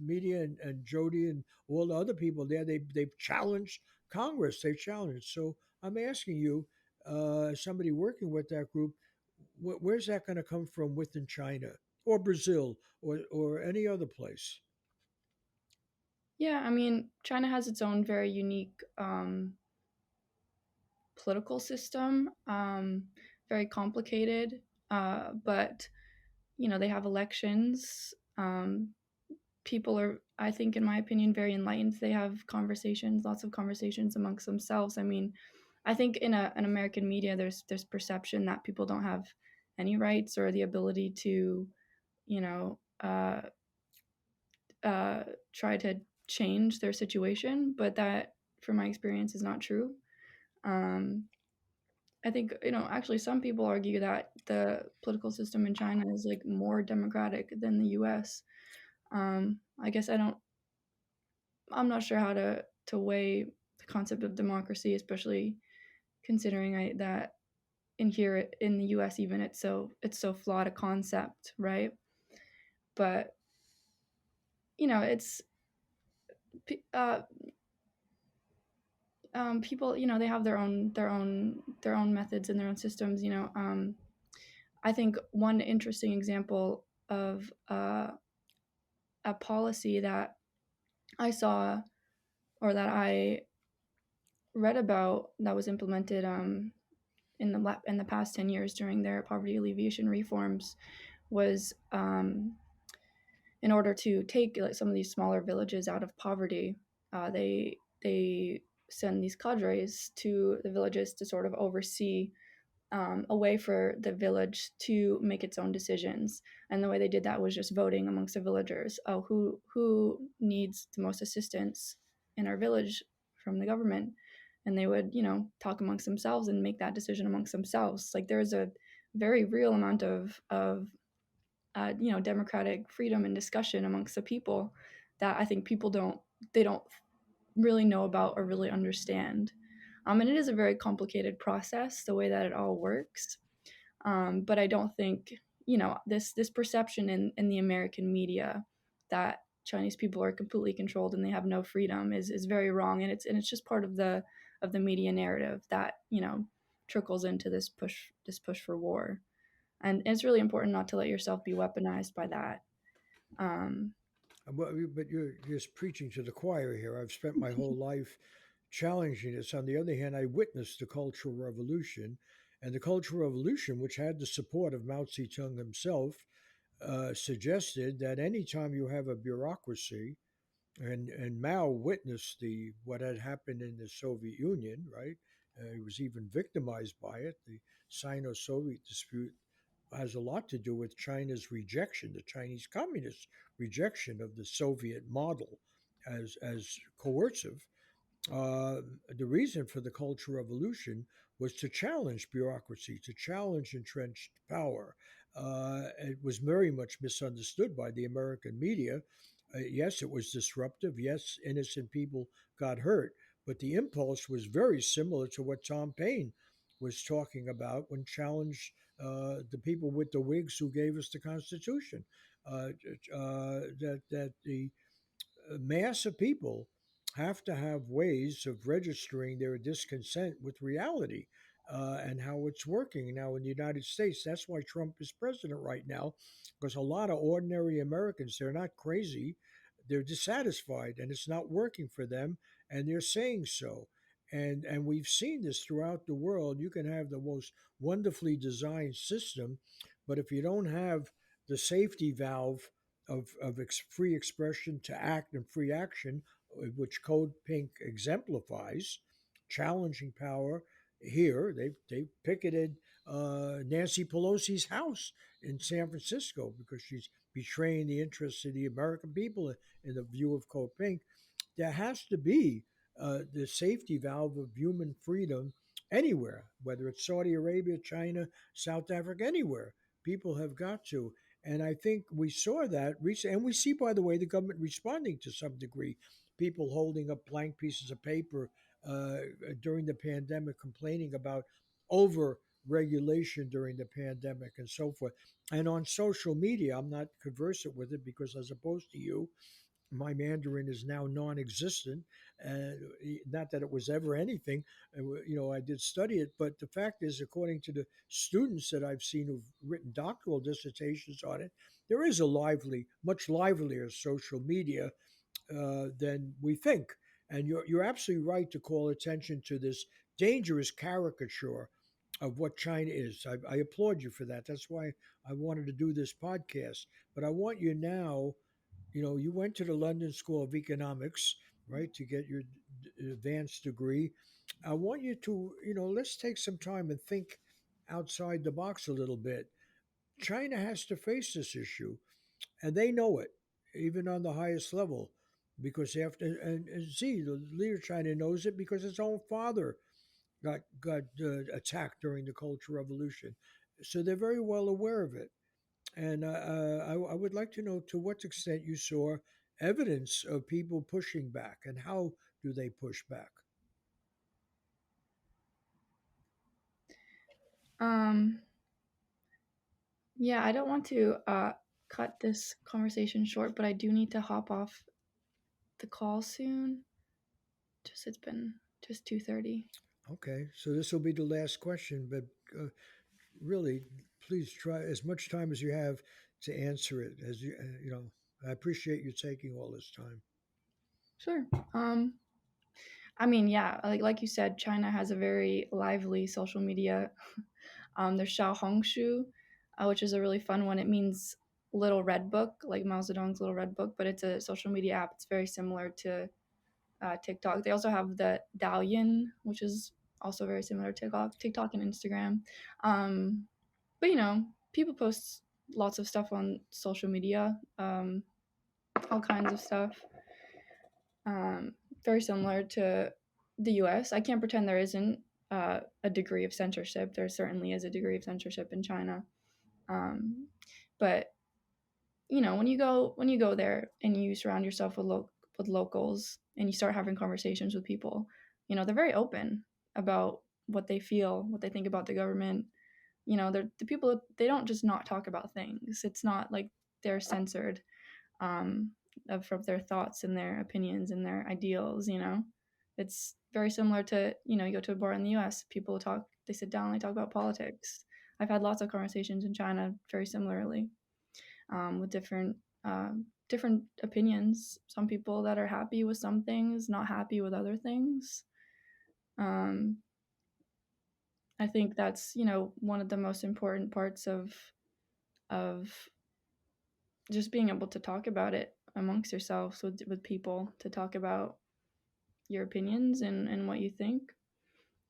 Media and Jody and all the other people there. They've challenged Congress. They've challenged. So I'm asking you, somebody working with that group, where's that going to come from within China or Brazil or any other place? Yeah, I mean, China has its own very unique political system, very complicated, but they have elections. People are, I think, in my opinion, very enlightened. They have conversations, lots of conversations amongst themselves. I mean, I think in an American media, there's perception that people don't have any rights or the ability to, you know, try to change their situation, but that, from my experience, is not true. Um, I think, actually, some people argue that the political system in China is like more democratic than the U.S. I guess I'm not sure how to weigh the concept of democracy, especially considering that in here in the U.S. even it's so flawed a concept, right? But it's uh, people, they have their own methods and their own systems. I think one interesting example of a policy that I saw or that I read about that was implemented in the past 10 years during their poverty alleviation reforms was in order to take like, some of these smaller villages out of poverty. They send these cadres to the villages to sort of oversee a way for the village to make its own decisions. And the way they did that was just voting amongst the villagers. Oh, who needs the most assistance in our village from the government? and they would, talk amongst themselves and make that decision amongst themselves. Like there is a very real amount of democratic freedom and discussion amongst the people that I think people don't really know about or really understand. And it is a very complicated process the way that it all works. But I don't think this perception in the American media that Chinese people are completely controlled and they have no freedom is very wrong, and it's just part of the media narrative that trickles into this push for war, and it's really important not to let yourself be weaponized by that. Um, But you're just preaching to the choir here. I've spent my whole life challenging this. On the other hand, I witnessed the Cultural Revolution, and the Cultural Revolution, which had the support of Mao Zedong himself, suggested that anytime you have a bureaucracy, and Mao witnessed the what had happened in the Soviet Union, right? He was even victimized by it. The Sino-Soviet dispute has a lot to do with China's rejection, the Chinese Communist rejection of the Soviet model as coercive. The reason for the Cultural Revolution was to challenge bureaucracy, to challenge entrenched power. It was very much misunderstood by the American media. Yes, it was disruptive. Yes, innocent people got hurt. But the impulse was very similar to what Tom Paine was talking about when challenged the people with the wigs who gave us the Constitution. That the mass of people have to have ways of registering their discontent with reality and how it's working now in the United States. That's why Trump is president right now, because a lot of ordinary Americans, they're not crazy, they're dissatisfied, and it's not working for them, and they're saying so. And we've seen this throughout the world. You can have the most wonderfully designed system, but if you don't have the safety valve of free expression to act and free action, which Code Pink exemplifies, challenging power. Here, they picketed Nancy Pelosi's house in San Francisco because she's betraying the interests of the American people in the view of Code Pink. There has to be the safety valve of human freedom anywhere, whether it's Saudi Arabia, China, South Africa, anywhere. People have got to. And I think we saw that recently. And we see, by the way, the government responding to some degree. People holding up blank pieces of paper during the pandemic, complaining about over regulation during the pandemic and so forth. And on social media, I'm not conversant with it because, as opposed to you, my Mandarin is now non-existent. Not that it was ever anything. I did study it, but the fact is, according to the students that I've seen who've written doctoral dissertations on it, there is a much livelier social media than we think. And you're absolutely right to call attention to this dangerous caricature of what China is. I applaud you for that. That's why I wanted to do this podcast. But I want you now, you went to the London School of Economics, right, to get your advanced degree. I want you to, let's take some time and think outside the box a little bit. China has to face this issue, and they know it, even on the highest level, because they have to. And Z, the leader of China, knows it because his own father got attacked during the Cultural Revolution, so they're very well aware of it. And I would like to know to what extent you saw evidence of people pushing back and how do they push back? um, yeah, I don't want to cut this conversation short, but I do need to hop off the call soon. Just it's been just 2:30. Okay, so this will be the last question, but really, please try as much time as you have to answer it. As I appreciate you taking all this time. Sure. I mean, yeah, like you said, China has a very lively social media. There's Xiaohongshu, which is a really fun one. It means little red book, like Mao Zedong's little red book, but it's a social media app. It's very similar to TikTok. They also have the Douyin, which is also very similar to TikTok and Instagram. But people post lots of stuff on social media, all kinds of stuff. Very similar to the US. I can't pretend there isn't a degree of censorship. There certainly is a degree of censorship in China. Um, but when you go there and you surround yourself with with locals and you start having conversations with people, they're very open about what they feel, what they think about the government. They're the people, they don't just not talk about things. It's not like they're censored um, of their thoughts and their opinions and their ideals. It's very similar to, you go to a bar in the US, people talk, they sit down, they talk about politics. I've had lots of conversations in China very similarly, with different opinions. Some people that are happy with some things, not happy with other things. Um, I think that's, one of the most important parts of just being able to talk about it amongst yourselves with people, to talk about your opinions and what you think,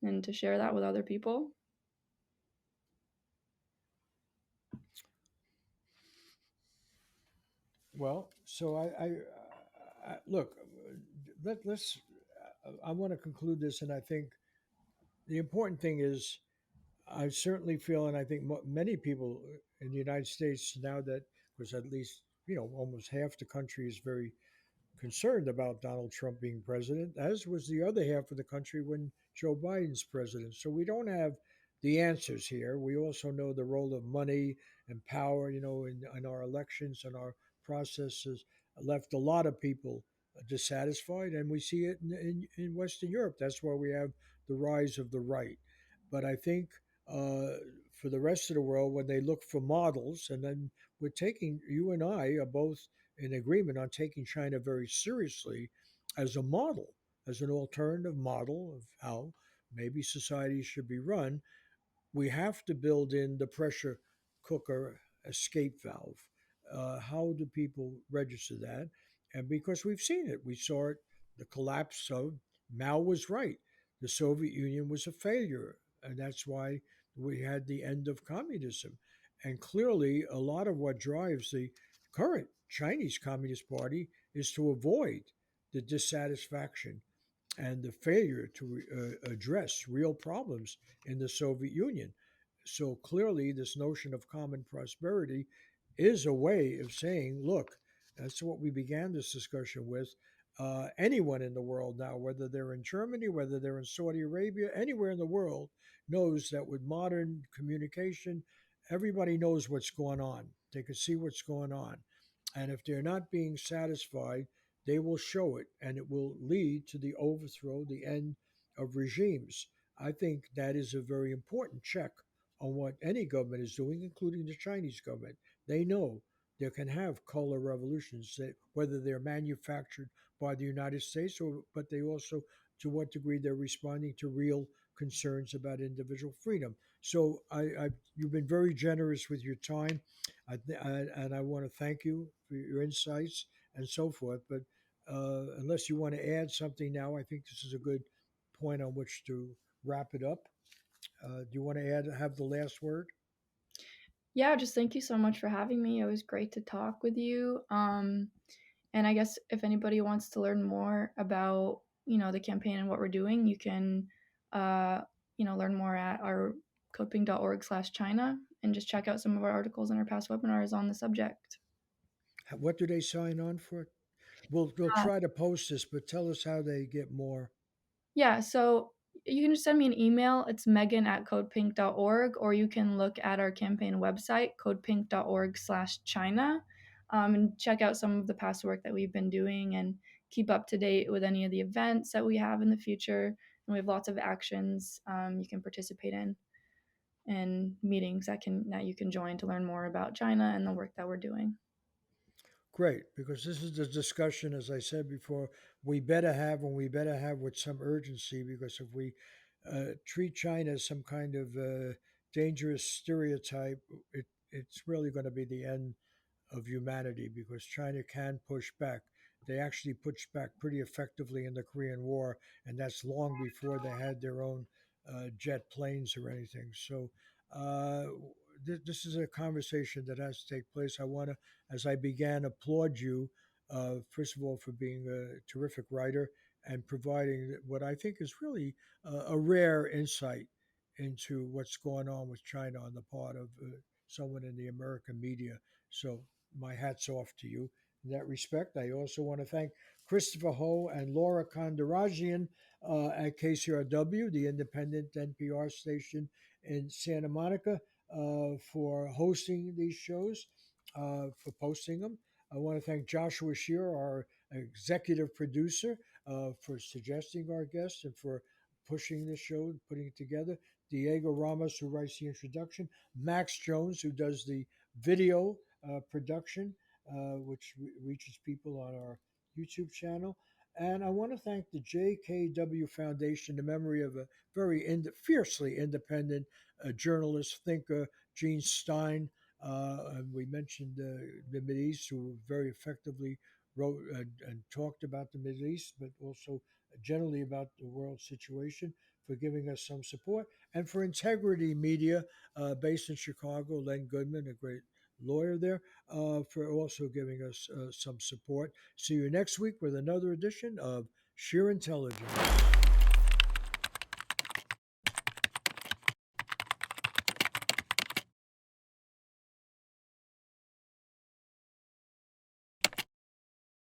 and to share that with other people. Well, so look. Let's. I want to conclude this, and I think the important thing is I certainly feel, and I think many people in the United States now that was at least almost half the country is very concerned about Donald Trump being president, as was the other half of the country when Joe Biden's president. So we don't have the answers here. We also know the role of money and power, in our elections and our processes left a lot of people dissatisfied, and we see it in Western Europe. That's where we have the rise of the right. But I think uh, for the rest of the world, when they look for models, and then we're taking, you and I are both in agreement on taking China very seriously as a model, as an alternative model of how maybe societies should be run. We have to build in the pressure cooker escape valve. How do people register that? And because we've seen it, we saw it, the collapse of Mao was right. The Soviet Union was a failure, and that's why we had the end of communism. And clearly, a lot of what drives the current Chinese Communist Party is to avoid the dissatisfaction and the failure to address real problems in the Soviet Union. So clearly, this notion of common prosperity is a way of saying, look, that's what we began this discussion with. Anyone in the world now, whether they're in Germany, whether they're in Saudi Arabia, anywhere in the world, knows that with modern communication, everybody knows what's going on. They can see what's going on. And if they're not being satisfied, they will show it, and it will lead to the overthrow, the end of regimes. I think that is a very important check on what any government is doing, including the Chinese government. They know they can have color revolutions, whether they're manufactured by the United States, but they also, to what degree they're responding to real concerns about individual freedom. So you've been very generous with your time, and I want to thank you for your insights and so forth. But unless you want to add something now, I think this is a good point on which to wrap it up. Do you want to have the last word? Yeah, just thank you so much for having me. It was great to talk with you. And I guess if anybody wants to learn more about, the campaign and what we're doing, you can, uh, learn more at our codepink.org/China, and just check out some of our articles and our past webinars on the subject. What do they sign on for? We'll Uh, try to post this, but tell us how they get more. yeah, so you can just send me an email. It's megan@codepink.org, or you can look at our campaign website, codepink.org/China, and check out some of the past work that we've been doing and keep up to date with any of the events that we have in the future. And we have lots of actions you can participate in, and meetings that you can join to learn more about China and the work that we're doing. Great, because this is the discussion, as I said before, we better have, and we better have with some urgency, because if we treat China as some kind of dangerous stereotype, it's really going to be the end of humanity, because China can push back. They actually pushed back pretty effectively in the Korean War, and that's long before they had their own jet planes or anything. So, uh, this is a conversation that has to take place. I want to, as I began, applaud you, first of all, for being a terrific writer, and providing what I think is really a rare insight into what's going on with China on the part of someone in the American media. So my hat's off to you in that respect. I also want to thank Christopher Ho and Laura Kondarajian at KCRW, the independent NPR station in Santa Monica, for hosting these shows, for posting them. I want to thank Joshua Shear, our executive producer, for suggesting our guests and for pushing the show, putting it together. Diego Ramos, who writes the introduction. Max Jones, who does the video production, which reaches people on our YouTube channel. And I want to thank the JKW Foundation in memory of a very fiercely independent journalist, thinker, Gene Stein. And we mentioned the Mideast, who very effectively wrote and talked about the Middle East, but also generally about the world situation, for giving us some support. And for Integrity Media, based in Chicago, Len Goodman, a great lawyer there, for also giving us some support. See you next week with another edition of Sheer Intelligence.